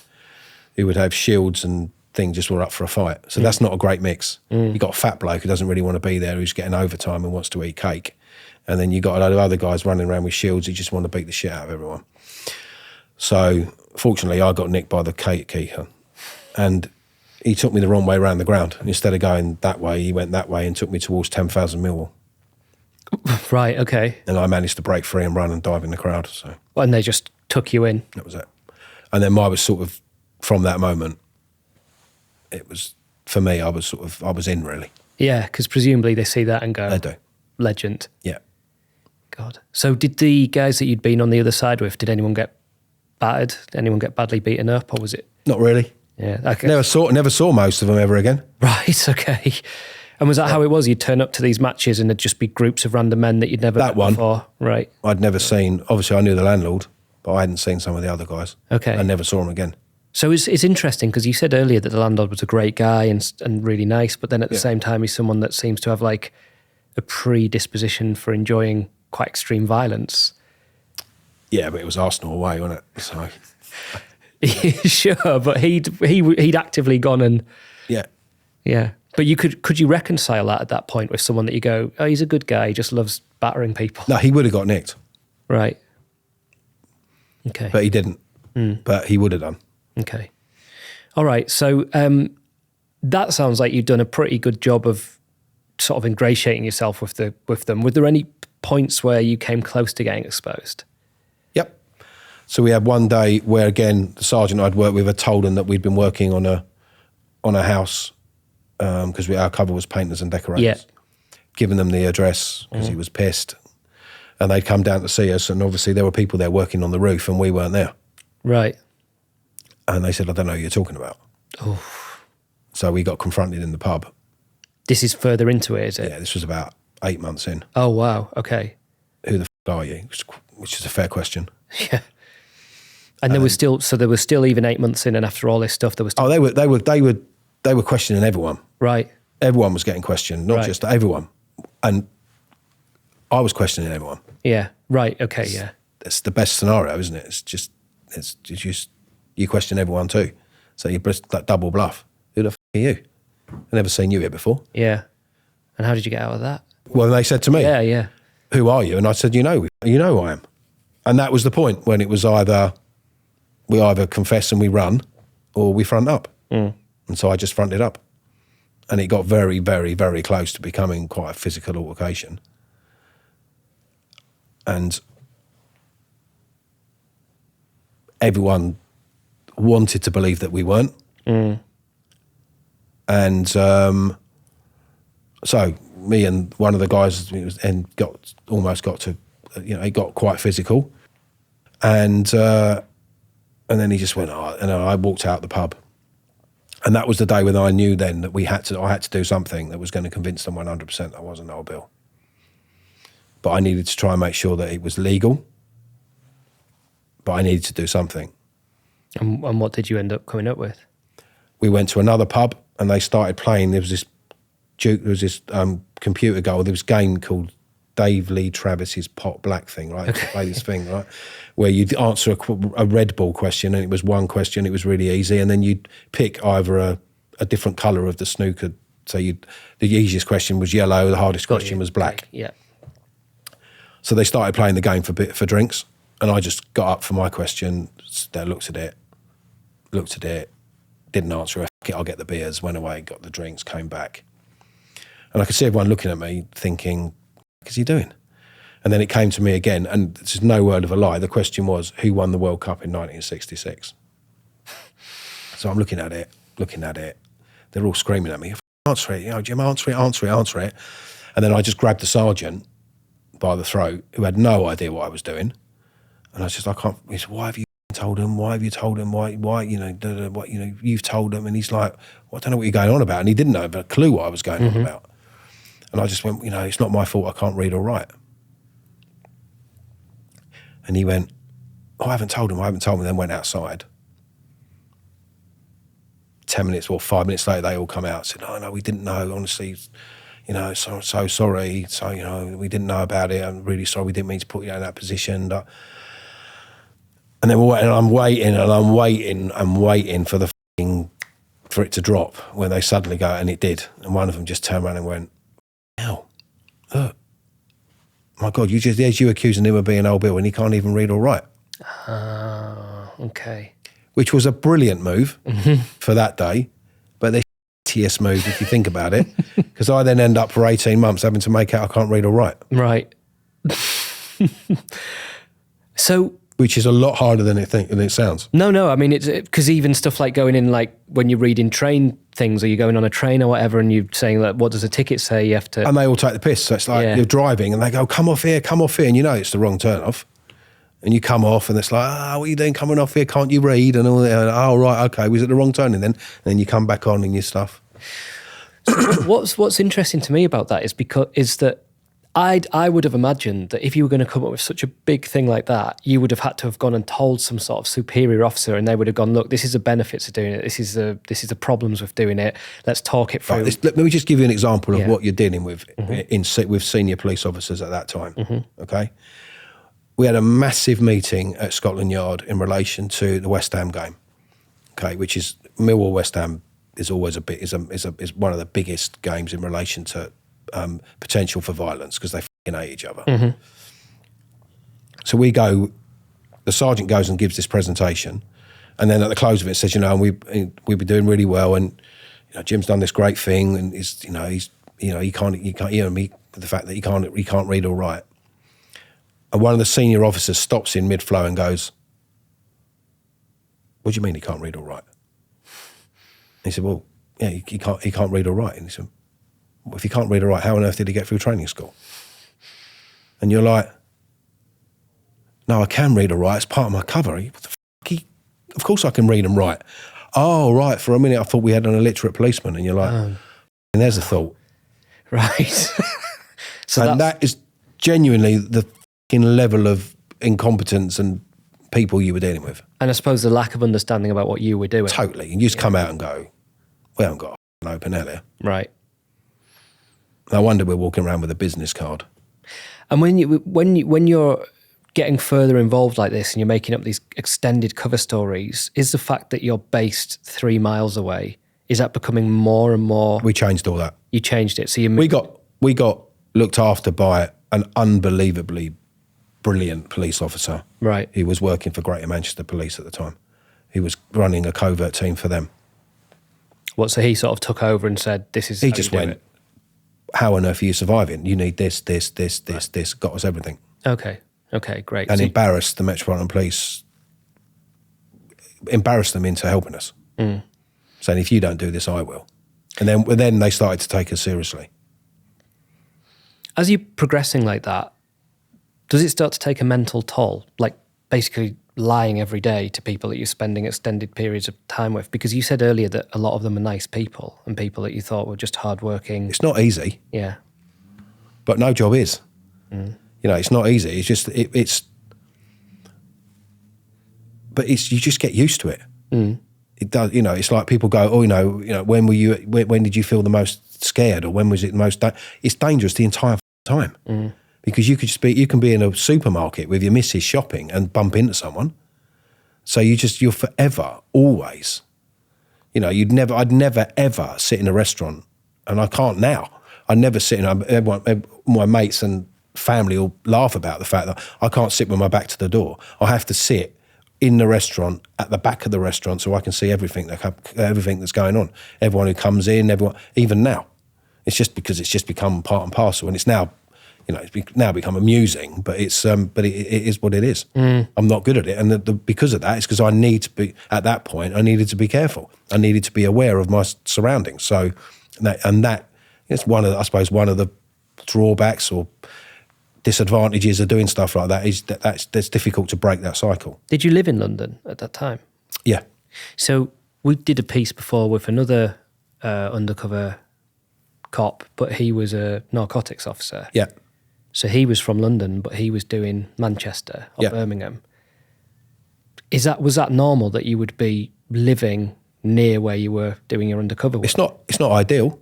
Speaker 1: who would have shields and things, just were up for a fight. So that's not a great mix. You got a fat bloke who doesn't really want to be there, who's getting overtime and wants to eat cake. And then you got a load of other guys running around with shields who just want to beat the shit out of everyone. So fortunately, I got nicked by the cake keeper, and he took me the wrong way around the ground. Instead of going that way, he went that way and took me towards 10,000 Millwall.
Speaker 2: Right, okay.
Speaker 1: And I managed to break free and run and dive in the crowd. So
Speaker 2: And they just took you in.
Speaker 1: that was it. And then I was sort of, from that moment, it was, for me, I was in, really.
Speaker 2: Yeah, because presumably they see that and go,
Speaker 1: They do.
Speaker 2: Legend.
Speaker 1: Yeah.
Speaker 2: God. So did the guys that you'd been on the other side with, did anyone get battered? Anyone get badly beaten up, or was it?
Speaker 1: Not really.
Speaker 2: Yeah. Okay.
Speaker 1: Never saw most of them ever again.
Speaker 2: Right, okay. And was that how it was? You'd turn up to these matches and there'd just be groups of random men that you'd never met before? Right.
Speaker 1: I'd never seen, obviously I knew the landlord, but I hadn't seen some of the other guys.
Speaker 2: Okay.
Speaker 1: I never saw them again.
Speaker 2: So it's interesting because you said earlier that the landlord was a great guy and really nice, but then at the same time he's someone that seems to have like a predisposition for enjoying quite extreme violence.
Speaker 1: Yeah, but it was Arsenal away, wasn't it? So
Speaker 2: sure, but he'd actively gone and yeah. But could you reconcile that at that point with someone that you go, oh, he's a good guy, he just loves battering people?
Speaker 1: No, he would have got nicked.
Speaker 2: Right. Okay.
Speaker 1: But he didn't. But he would have done.
Speaker 2: Okay. All right. So that sounds like you've done a pretty good job of sort of ingratiating yourself with them. Were there any points where you came close to getting exposed?
Speaker 1: Yep. So we had one day where, again, the sergeant I'd worked with had told him that we'd been working on a house because our cover was painters and decorators.
Speaker 2: Yeah.
Speaker 1: Given them the address because he was pissed. And they'd come down to see us, and obviously there were people there working on the roof and we weren't there.
Speaker 2: Right.
Speaker 1: And they said, I don't know who you're talking about.
Speaker 2: Oh.
Speaker 1: So we got confronted in the pub.
Speaker 2: This is further into it, is it?
Speaker 1: Yeah, this was about 8 months in.
Speaker 2: Oh, wow. Okay.
Speaker 1: Who the f*** are you? Which is a fair question.
Speaker 2: Yeah. And there was still even 8 months in, and after all this stuff, there was still...
Speaker 1: Oh, they were questioning everyone.
Speaker 2: Right.
Speaker 1: Everyone was getting questioned, not
Speaker 2: Right.
Speaker 1: just everyone. And I was questioning everyone.
Speaker 2: Yeah. Right. Okay. Yeah.
Speaker 1: It's the best scenario, isn't it? It's just you question everyone too. So you that double bluff. Who the f*** are you? I've never seen you here before.
Speaker 2: Yeah. And how did you get out of that?
Speaker 1: Well, they said to me,
Speaker 2: Yeah.
Speaker 1: who are you? And I said, you know who I am. And that was the point, when it was we either confess and we run, or we front up. And so I just fronted up. And it got very, very, very close to becoming quite a physical altercation. And everyone wanted to believe that we weren't. And so me and one of the guys it got quite physical. And then he just went, and I walked out the pub. And that was the day when I knew then that I had to do something that was going to convince them 100% I wasn't Noel Bill. But I needed to try and make sure that it was legal. But I needed to do something.
Speaker 2: And what did you end up coming up with?
Speaker 1: We went to another pub and they started playing. There was this computer goal. There was a game called Dave Lee Travis's Pot Black thing, right? Okay. Play this thing, right? Where you'd answer a red ball question, and it was one question. It was really easy, and then you'd pick either a different colour of the snooker. So the easiest question was yellow. The hardest question was black.
Speaker 2: Okay. Yeah.
Speaker 1: So they started playing the game for drinks, and I just got up for my question. They looked at it, didn't answer it. I'll get the beers. Went away, got the drinks, came back, and I could see everyone looking at me, thinking, "What is he doing?" And then it came to me again, and this is no word of a lie. The question was, who won the World Cup in 1966? So I'm looking at it. They're all screaming at me, answer it, Jim, answer it. And then I just grabbed the sergeant by the throat, who had no idea what I was doing. And I was just, I can't, he said, why have you told him? Why, you've told him. And he's like, well, I don't know what you're going on about. And he didn't have a clue what I was going on about. And I just went, it's not my fault, I can't read or write. And he went, I haven't told him, then went outside. 10 minutes or 5 minutes later, they all come out and said, "Oh, no, we didn't know, honestly, so sorry. So, we didn't know about it. I'm really sorry. We didn't mean to put you in that position." And then I'm waiting for for it to drop when they suddenly go, and it did. And one of them just turned around and went, "Hell, look, my God, you accusing him of being old Bill and he can't even read or write."
Speaker 2: Okay.
Speaker 1: Which was a brilliant move for that day, but the shittiest move if you think about it, because I then end up for 18 months having to make out I can't read or write.
Speaker 2: Right. So,
Speaker 1: which is a lot harder than it sounds.
Speaker 2: No. I mean, it's because even stuff like going in, like when you're reading train things, or you're going on a train or whatever, and you're saying, like, what does a ticket say? You have to,
Speaker 1: and they all take the piss. So it's like you're driving, and they go, "Come off here," and you know it's the wrong turn off. And you come off, and it's like, "What are you doing coming off here? Can't you read?" And all that. "Oh, right, okay, was it the wrong turning then?" And then you come back on in your stuff.
Speaker 2: What's interesting to me about that is that I would have imagined that if you were going to come up with such a big thing like that, you would have had to have gone and told some sort of superior officer, and they would have gone, "Look, this is the benefits of doing it. This is the problems with doing it. Let's talk it through."
Speaker 1: Right, let me just give you an example of what you're dealing with with senior police officers at that time. Okay. We had a massive meeting at Scotland Yard in relation to the West Ham game, okay, which is Millwall West Ham is always is one of the biggest games in relation to potential for violence because they hate each other. So the sergeant goes and gives this presentation, and then at the close of it says, we've been doing really well, and Jim's done this great thing, and he can't the fact that he can't read or write. And one of the senior officers stops in mid-flow and goes, "What do you mean he can't read or write?" And he said, "Well, yeah, he can't read or write." And he said, "Well, if he can't read or write, how on earth did he get through training school?" And you're like, "No, I can read or write. It's part of my cover." What the fuck? Of course I can read and write. "Oh, right. For a minute I thought we had an illiterate policeman." And you're like, and there's a thought.
Speaker 2: Right.
Speaker 1: And that is genuinely the level of incompetence and people you were dealing with.
Speaker 2: And I suppose the lack of understanding about what you were doing.
Speaker 1: Totally. And you just come out and go, "We haven't got an open hell here."
Speaker 2: Right.
Speaker 1: No wonder we're walking around with a business card.
Speaker 2: And when you're getting further involved like this and you're making up these extended cover stories, is the fact that you're based 3 miles away, is that becoming more and more?
Speaker 1: We changed all that.
Speaker 2: You changed it. So
Speaker 1: we got looked after by an unbelievably brilliant police officer.
Speaker 2: Right.
Speaker 1: He was working for Greater Manchester Police at the time. He was running a covert team for them.
Speaker 2: So he sort of took over and said, "This is."
Speaker 1: He just went, "How on earth are you surviving? You need this, this." Got us everything.
Speaker 2: Okay, great.
Speaker 1: And embarrassed the Metropolitan Police, embarrassed them into helping us, saying, "If you don't do this, I will." And then they started to take us seriously.
Speaker 2: As you're progressing like that, does it start to take a mental toll? Like basically lying every day to people that you're spending extended periods of time with? Because you said earlier that a lot of them are nice people and people that you thought were just hardworking.
Speaker 1: It's not easy.
Speaker 2: Yeah.
Speaker 1: But no job is. It's not easy. It's just, but you just get used to it. It does, it's like people go, "Oh, when did you feel the most scared, or when was it the most?" It's dangerous the entire time. Because you can be in a supermarket with your missus shopping and bump into someone. So you're forever, always, I'd never ever sit in a restaurant, and I can't now. I never sit in, my mates and family will laugh about the fact that I can't sit with my back to the door. I have to sit in the restaurant, at the back of the restaurant, so I can see everything that's going on. Everyone who comes in, even now. It's just because it's just become part and parcel, and it's now, it's now become amusing, but it is what it is. I'm not good at it, and because of that, it's because I need to be, at that point, I needed to be careful. I needed to be aware of my surroundings. So, that is one of the drawbacks or disadvantages of doing stuff like that is that's difficult to break that cycle.
Speaker 2: Did you live in London at that time?
Speaker 1: Yeah.
Speaker 2: So we did a piece before with another undercover cop, but he was a narcotics officer.
Speaker 1: Yeah.
Speaker 2: So he was from London, but he was doing Manchester or Birmingham. Was that normal that you would be living near where you were doing your undercover work.
Speaker 1: It's not ideal,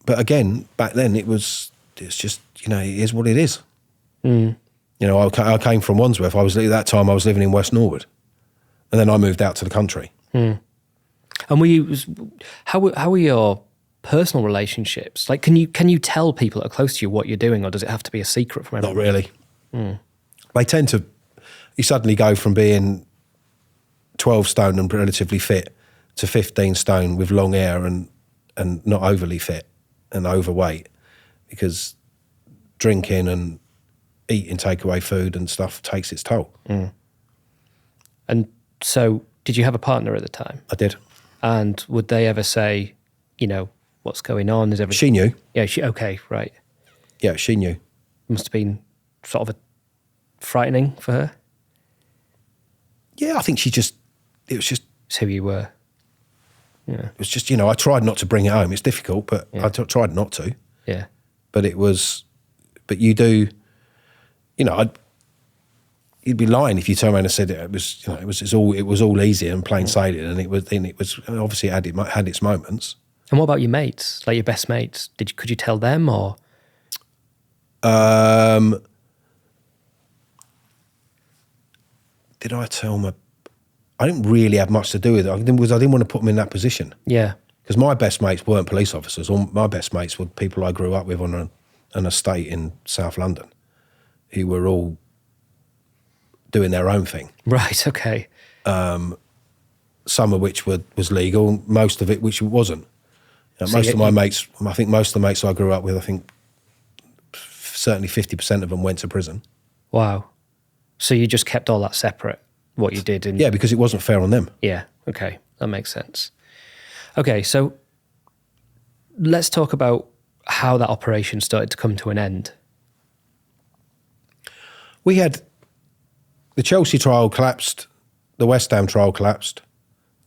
Speaker 1: but again, back then it's just, it is what it is. I came from Wandsworth. At that time I was living in West Norwood, and then I moved out to the country.
Speaker 2: And how were your personal relationships? Like, can you tell people that are close to you what you're doing, or does it have to be a secret from everyone?
Speaker 1: Not really. They tend to. You suddenly go from being 12 stone and relatively fit to 15 stone with long hair and not overly fit and overweight, because drinking and eating takeaway food and stuff takes its toll.
Speaker 2: And so, did you have a partner at the time?
Speaker 1: I did.
Speaker 2: And would they ever say, what's going on? Is everything?
Speaker 1: She knew.
Speaker 2: Yeah. Okay. Right.
Speaker 1: Yeah, she knew.
Speaker 2: Must have been sort of frightening for her.
Speaker 1: Yeah, I think it was just.
Speaker 2: It's who you were. Yeah.
Speaker 1: It was just, I tried not to bring it home. It's difficult, but I tried not to.
Speaker 2: Yeah.
Speaker 1: But you do, you'd be lying if you turned around and said it was all easy and plain sailing, and it was obviously it had its moments.
Speaker 2: And what about your mates, like your best mates? Could you tell them, or?
Speaker 1: Did I tell my? I didn't really have much to do with it. I didn't want to put them in that position.
Speaker 2: Yeah.
Speaker 1: Because my best mates weren't police officers. All my best mates were people I grew up with on an estate in South London, who were all doing their own thing.
Speaker 2: Right. Okay.
Speaker 1: Some of which was legal, most of it which wasn't. Most of my mates, I think most of the mates I grew up with, I think certainly 50% of them went to prison.
Speaker 2: Wow. So you just kept all that separate, what you did?
Speaker 1: Yeah, because it wasn't fair on them.
Speaker 2: Yeah, okay, that makes sense. Okay, so let's talk about how that operation started to come to an end.
Speaker 1: We had the Chelsea trial collapsed, the West Ham trial collapsed,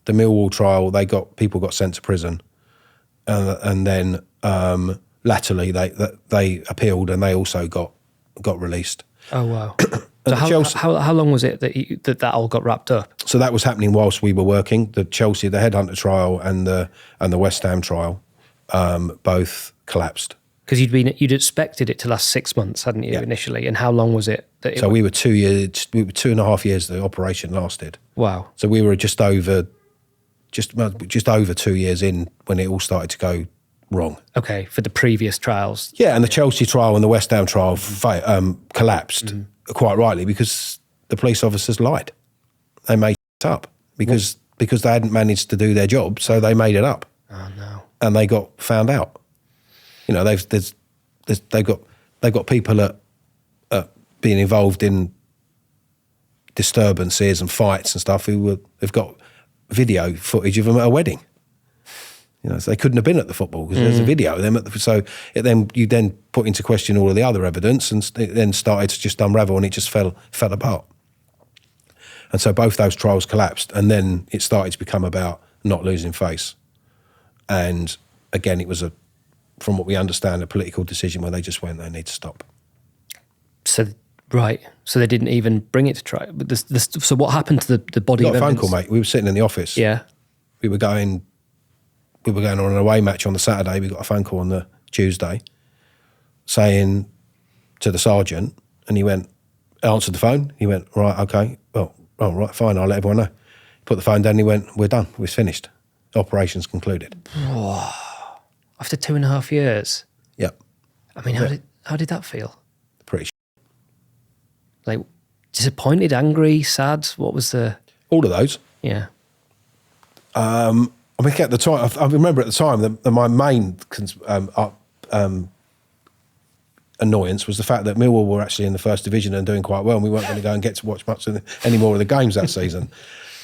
Speaker 1: the Millwall trial, people got sent to prison, and then latterly they appealed and they also got released.
Speaker 2: Oh wow! So how long was it that all got wrapped up?
Speaker 1: So that was happening whilst we were working. The Chelsea, the Headhunter trial, and the West Ham trial, both collapsed.
Speaker 2: Because you'd expected it to last 6 months, hadn't you, initially? And how long was it?
Speaker 1: So we were 2 years. We were 2.5 years. The operation lasted.
Speaker 2: Wow.
Speaker 1: So we were just over 2 years in when it all started to go wrong.
Speaker 2: Okay, for the previous trials.
Speaker 1: Yeah, and the Chelsea trial and the West Ham trial collapsed quite rightly because the police officers lied. They made it up because they hadn't managed to do their job, so they made it up.
Speaker 2: Oh no!
Speaker 1: And they got found out. They've got people at being involved in disturbances and fights and stuff they've got video footage of them at a wedding. So they couldn't have been at the football because there's a video of them you then put into question all of the other evidence, and it then started to just unravel, and it just fell apart. And so both those trials collapsed, and then it started to become about not losing face. And again, it was from what we understand, a political decision where they just went, they need to stop.
Speaker 2: So they didn't even bring it to trial. But so what happened to the body?
Speaker 1: Got a phone call, mate. We were sitting in the office.
Speaker 2: Yeah.
Speaker 1: We were going on an away match on the Saturday. We got a phone call on the Tuesday saying to the sergeant, and he answered the phone. He went, right, okay, well, right, fine, I'll let everyone know. He put the phone down and he went, we're done, we're finished. Operation's concluded.
Speaker 2: Whoa. After 2.5 years?
Speaker 1: Yep.
Speaker 2: I mean, how did that feel?
Speaker 1: Pretty
Speaker 2: like disappointed, angry, sad? What was the...
Speaker 1: All of those.
Speaker 2: Yeah.
Speaker 1: I mean, at the time, I remember at the time that my main annoyance was the fact that Millwall were actually in the first division and doing quite well, and we weren't going to go and get to watch much any more of the games that season.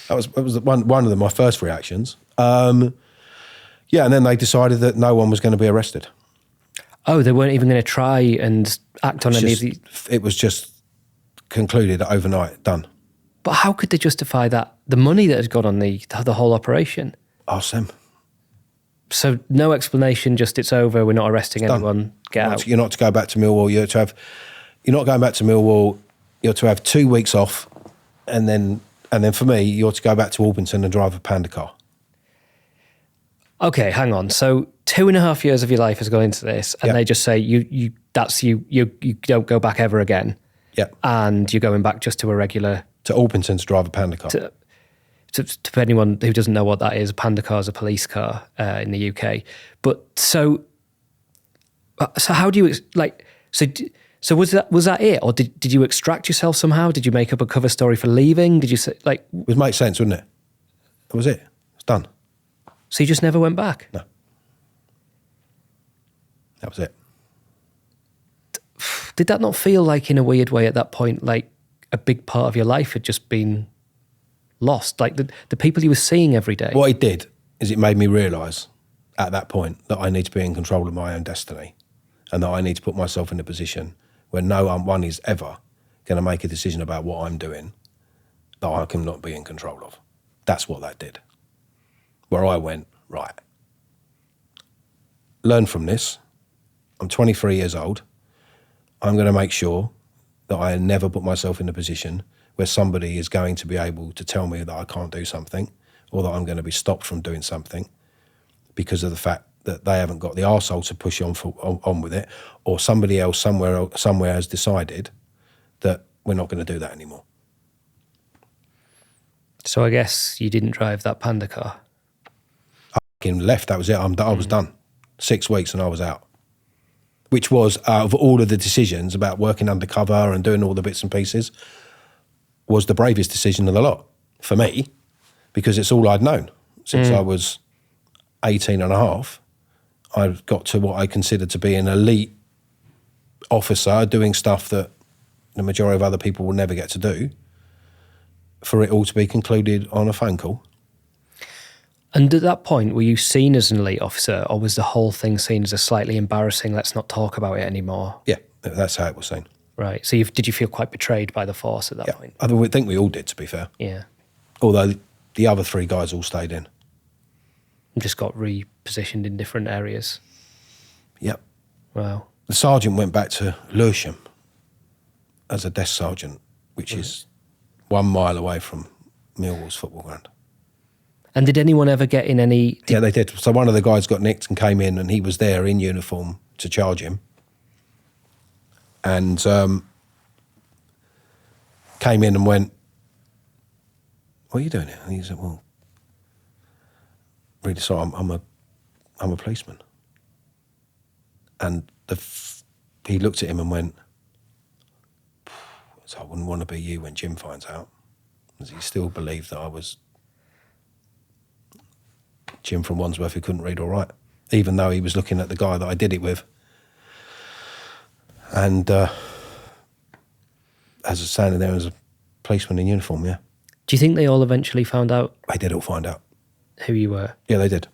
Speaker 1: That was one of my first reactions. Yeah, and then they decided that no one was going to be arrested.
Speaker 2: Oh, they weren't even going to try and act on any of the...
Speaker 1: It was just concluded overnight, done.
Speaker 2: But how could they justify that? The money that has gone on the whole operation?
Speaker 1: Ask them.
Speaker 2: So no explanation, just it's over, we're not arresting anyone, get out.
Speaker 1: You're not to go back to Millwall, you're not going back to Millwall, you're to have 2 weeks off, and then for me, you're to go back to Orpington and drive a Panda car.
Speaker 2: Okay, hang on. So 2.5 years of your life has gone into this, and they just say you don't go back ever again.
Speaker 1: Yeah.
Speaker 2: And you're going back just to a regular...
Speaker 1: To Orpington to drive a Panda car.
Speaker 2: To anyone who doesn't know what that is, a Panda car is a police car in the UK. But so how do you So was that it, or did you extract yourself somehow? Did you make up a cover story for leaving? Did you say
Speaker 1: It would make sense, wouldn't it? That was it. It's done.
Speaker 2: So you just never went back?
Speaker 1: No. That was it.
Speaker 2: Did that not feel like, in a weird way, at that point, like a big part of your life had just been lost? Like the people you were seeing every day?
Speaker 1: What it did is it made me realise at that point that I need to be in control of my own destiny, and that I need to put myself in a position where no one is ever going to make a decision about what I'm doing that I cannot be in control of. That's what that did. Where I went, right, learn from this. I'm 23 years old. I'm going to make sure that I never put myself in a position where somebody is going to be able to tell me that I can't do something, or that I'm going to be stopped from doing something because of the fact that they haven't got the arsehole to push on with it, or somebody else somewhere has decided that we're not going to do that anymore.
Speaker 2: So I guess you didn't drive that Panda car?
Speaker 1: I fucking left, that was it. I was done. 6 weeks and I was out. Which was, out of all of the decisions about working undercover and doing all the bits and pieces, was the bravest decision of the lot for me, because it's all I'd known since I was 18 and a half. I got to what I considered to be an elite officer doing stuff that the majority of other people will never get to do, for it all to be concluded on a phone call.
Speaker 2: And at that point, were you seen as an elite officer, or was the whole thing seen as a slightly embarrassing, let's not talk about it anymore?
Speaker 1: Yeah, that's how it was seen.
Speaker 2: Right. So did you feel quite betrayed by the force at that point?
Speaker 1: I think we all did, to be fair.
Speaker 2: Yeah.
Speaker 1: Although the other 3 guys all stayed in.
Speaker 2: And just got repositioned in different areas?
Speaker 1: Yep.
Speaker 2: Wow.
Speaker 1: The sergeant went back to Lewisham as a desk sergeant, which is 1 mile away from Millwall's football ground.
Speaker 2: And did anyone ever get in any...
Speaker 1: Yeah, they did. So one of the guys got nicked and came in, and he was there in uniform to charge him. And came in and went, "What are you doing here?" And he said, "Well, really sorry, I'm a policeman." And he looked at him and went, "So I wouldn't want to be you when Jim finds out." Because he still believed that I was Jim from Wandsworth who couldn't read or write, even though he was looking at the guy that I did it with. And as I was standing there as a policeman in uniform, yeah.
Speaker 2: Do you think they all eventually found out
Speaker 1: They did all find out.
Speaker 2: who you were?
Speaker 1: Yeah, they did.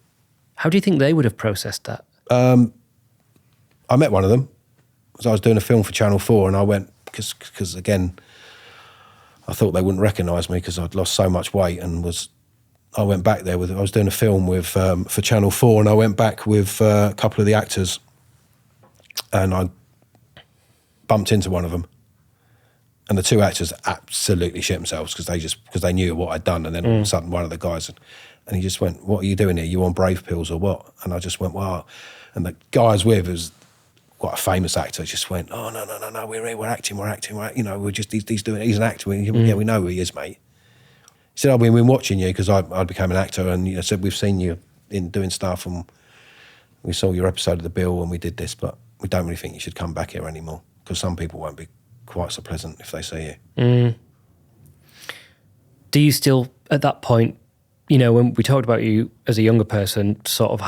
Speaker 2: How do you think they would have processed that?
Speaker 1: I met one of them. So I was doing a film for Channel 4, and I went, because again, I thought they wouldn't recognise me because I'd lost so much weight, and I went back there I was doing a film with for Channel 4, and I went back with a couple of the actors, and I bumped into one of them, and the 2 actors absolutely shit themselves because they knew what I'd done, and then all of a sudden one of the guys, and he just went, "What are you doing here? You on Brave pills or what?" And I just went, "Well," and the guy I was with was quite a famous actor, just went, "Oh, no, we're acting, you know, we're just, he's an actor." Yeah, we know who he is, mate. He said, "We've been watching you," because I became an actor, and said, "We've seen you in doing stuff, and we saw your episode of The Bill, and we did this, but we don't really think you should come back here anymore, because some people won't be quite so pleasant if they see you."
Speaker 2: Do you still, at that point, when we talked about you as a younger person, sort of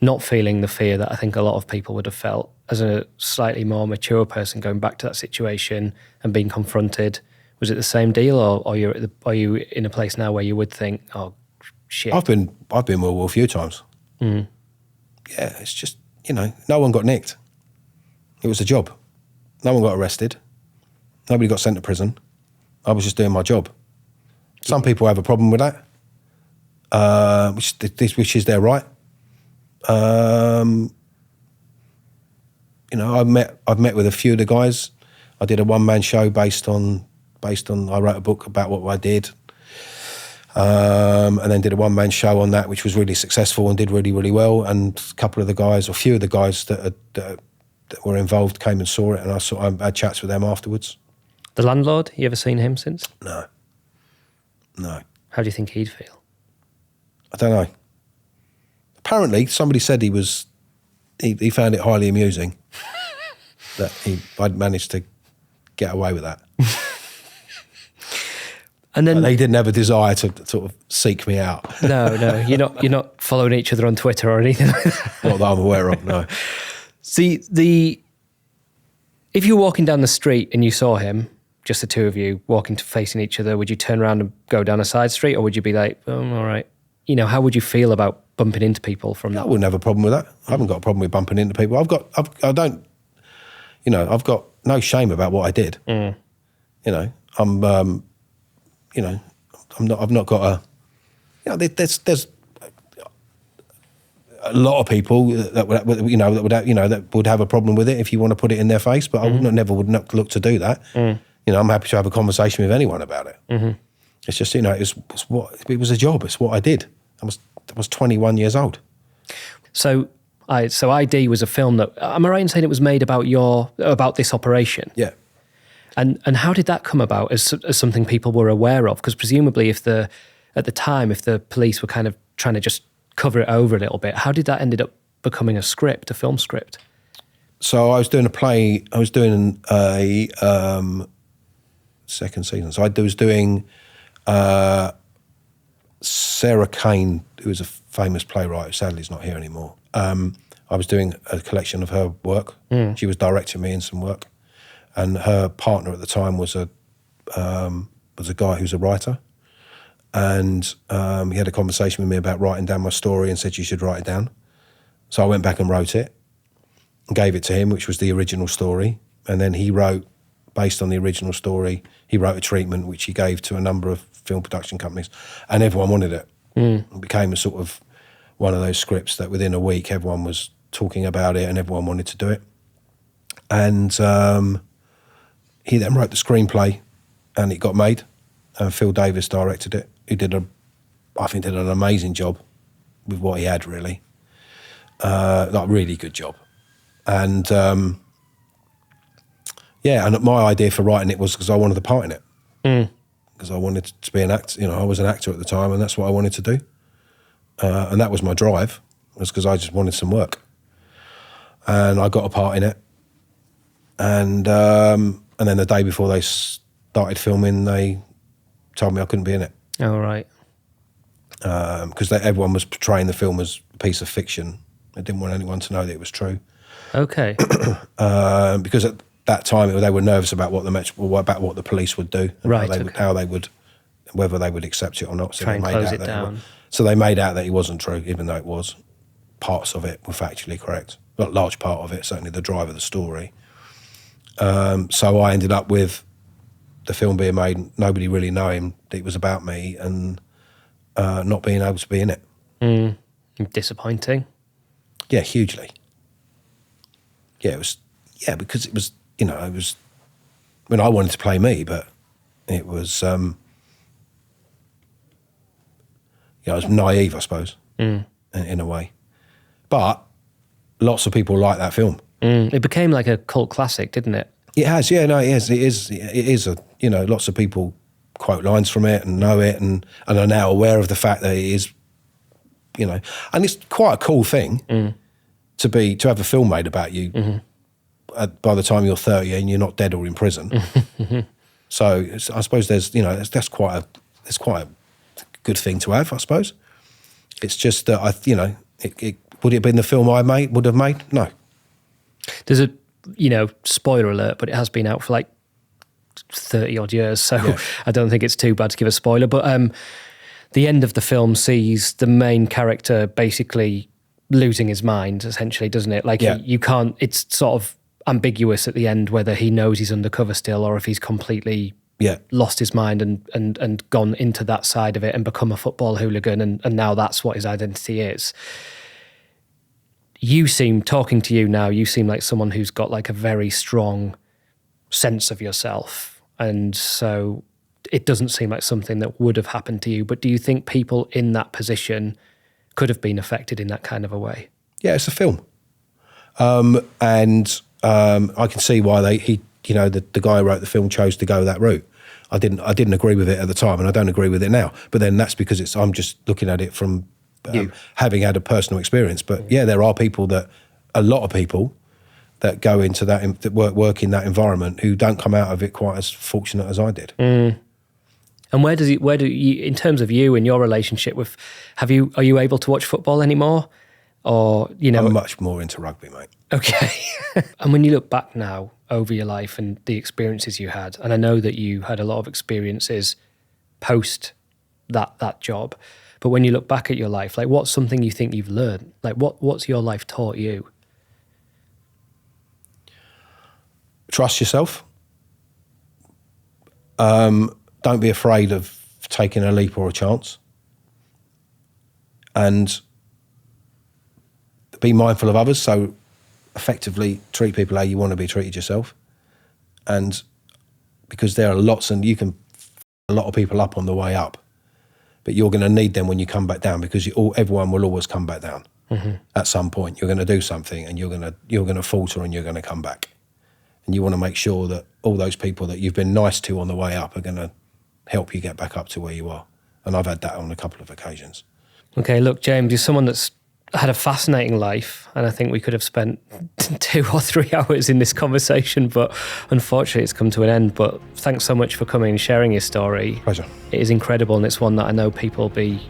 Speaker 2: not feeling the fear that I think a lot of people would have felt, as a slightly more mature person going back to that situation and being confronted, was it the same deal, or are you in a place now where you would think, "Oh, shit"?
Speaker 1: I've been Millwall a few times. Yeah, it's just, no one got nicked. It was a job. No one got arrested. Nobody got sent to prison. I was just doing my job. Some people have a problem with that, which is their right. I've met with a few of the guys. I did a one-man show based on I wrote a book about what I did. And then did a one-man show on that, which was really successful and did really, really well. And a couple of the guys, or a few of the guys that were involved came and saw it, and I had chats with them afterwards.
Speaker 2: The landlord, you ever seen him since?
Speaker 1: No.
Speaker 2: How do you think he'd feel?
Speaker 1: I don't know. Apparently, somebody said he found it highly amusing that I'd managed to get away with that.
Speaker 2: And then
Speaker 1: they didn't have a desire to sort of seek me out.
Speaker 2: No, you're not following each other on Twitter or anything like that.
Speaker 1: Not that I'm aware of, no.
Speaker 2: See, if you were walking down the street and you saw him, just the two of you facing each other, would you turn around and go down a side street, or would you be like, oh, all right? How would you feel about bumping into people from that?
Speaker 1: I wouldn't have a problem with that. I haven't got a problem with bumping into people. I've got no shame about what I did. I've not got there's a lot of people that would have a problem with it if you want to put it in their face, but I never would not look to do that. I'm happy to have a conversation with anyone about it. It's just, it was a job. It's what I did. I was 21 years old.
Speaker 2: So ID was a film that, am I right in saying it was made about this operation?
Speaker 1: Yeah.
Speaker 2: And how did that come about as something people were aware of? Because presumably at the time, if the police were kind of trying to just cover it over a little bit, how did that ended up becoming a film script? So
Speaker 1: I was doing a play. I was doing a second season. So I was doing Sarah Kane, who was a famous playwright, who sadly is not here anymore. I was doing a collection of her work. She was directing me in some work. And her partner at the time was a guy who's a writer, and he had a conversation with me about writing down my story and said you should write it down. So I went back and wrote it, and gave it to him, which was the original story, and then he wrote, based on the original story, he wrote a treatment which he gave to a number of film production companies, and everyone wanted it. It became a sort of one of those scripts that within a week everyone was talking about it and everyone wanted to do it. And he then wrote the screenplay, and it got made. And Phil Davis directed it. He did an amazing job with what he had, really. Really good job. And and my idea for writing it was because I wanted a part in it. Because I wanted to be an actor. I was an actor at the time, and that's what I wanted to do. And that was my drive, was because I just wanted some work. And I got a part in it. And then the day before they started filming, they told me I couldn't be in it. Oh, right. Because everyone was portraying the film as a piece of fiction. They didn't want anyone to know that it was true. Okay. Because at that time they were nervous about what the police would do, and whether they would accept it or not. So
Speaker 2: try and close it down.
Speaker 1: So they made out that it wasn't true, even though it was. Parts of it were factually correct. Not a large part of it, certainly the drive of the story. So I ended up with the film being made, nobody really knowing that it was about me, and not being able to be in it. Disappointing. Yeah, hugely. Yeah, it was. Yeah, because it was. It was. I mean, I wanted to play me, but it was. I was naive, I suppose, in a way. But lots of people like that film. It became like a cult classic, didn't it? It has, yeah, no, it is. It is lots of people quote lines from it and know it and are now aware of the fact that it is, and it's quite a cool thing to have a film made about you by the time you're 30 and you're not dead or in prison. So I suppose there's quite a good thing to have, I suppose. It's just that would it have been the film would have made? No. There's a, spoiler alert, but it has been out for like 30 odd years, so yeah. I don't think it's too bad to give a spoiler. But the end of the film sees the main character basically losing his mind, essentially, doesn't it? Like you can't. It's sort of ambiguous at the end whether he knows he's undercover still or if he's completely lost his mind and gone into that side of it and become a football hooligan, and now that's what his identity is. Talking to you now, you seem like someone who's got like a very strong sense of yourself. And so
Speaker 2: it doesn't seem like something that would have happened to you. But do you think people in that position could have been affected in that kind of a way?
Speaker 1: Yeah, it's a film. And I can see why the guy who wrote the film chose to go that route. I didn't agree with it at the time, and I don't agree with it now. But then that's because I'm just looking at it from having had a personal experience. But yeah, there are a lot of people that go into that work in that environment who don't come out of it quite as fortunate as I did.
Speaker 2: And where do you, in terms of you and your relationship with, are you able to watch football anymore? Or,
Speaker 1: I'm much more into rugby, mate.
Speaker 2: Okay. And when you look back now over your life and the experiences you had, and I know that you had a lot of experiences post that job, but when you look back at your life, like, what's something you think you've learned? Like, what's your life taught you?
Speaker 1: Trust yourself. Don't be afraid of taking a leap or a chance. And be mindful of others, so effectively treat people how you want to be treated yourself. And because there are lots, and you can f a lot of people up on the way up, but you're going to need them when you come back down, because everyone will always come back down. At some point. You're going to do something, and you're going to falter, and you're going to come back. And you want to make sure that all those people that you've been nice to on the way up are going to help you get back up to where you are. And I've had that on a couple of occasions.
Speaker 2: Okay, look, James, you're someone that's had a fascinating life, and I think we could have spent 2 or 3 hours in this conversation, but unfortunately it's come to an end. But thanks so much for coming and sharing your story.
Speaker 1: Pleasure.
Speaker 2: It is incredible, and it's one that I know people will be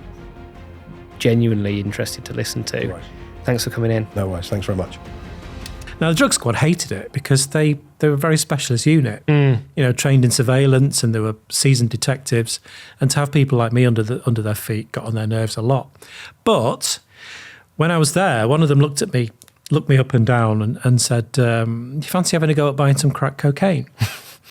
Speaker 2: genuinely interested to listen to.
Speaker 1: Right.
Speaker 2: Thanks for coming in.
Speaker 1: No worries. Thanks very much.
Speaker 3: Now, the drug squad hated it because they were a very specialist unit, trained in surveillance, and they were seasoned detectives. And to have people like me under their feet got on their nerves a lot. But when I was there, one of them looked me up and down and said, "You fancy having a go at buying some crack cocaine?"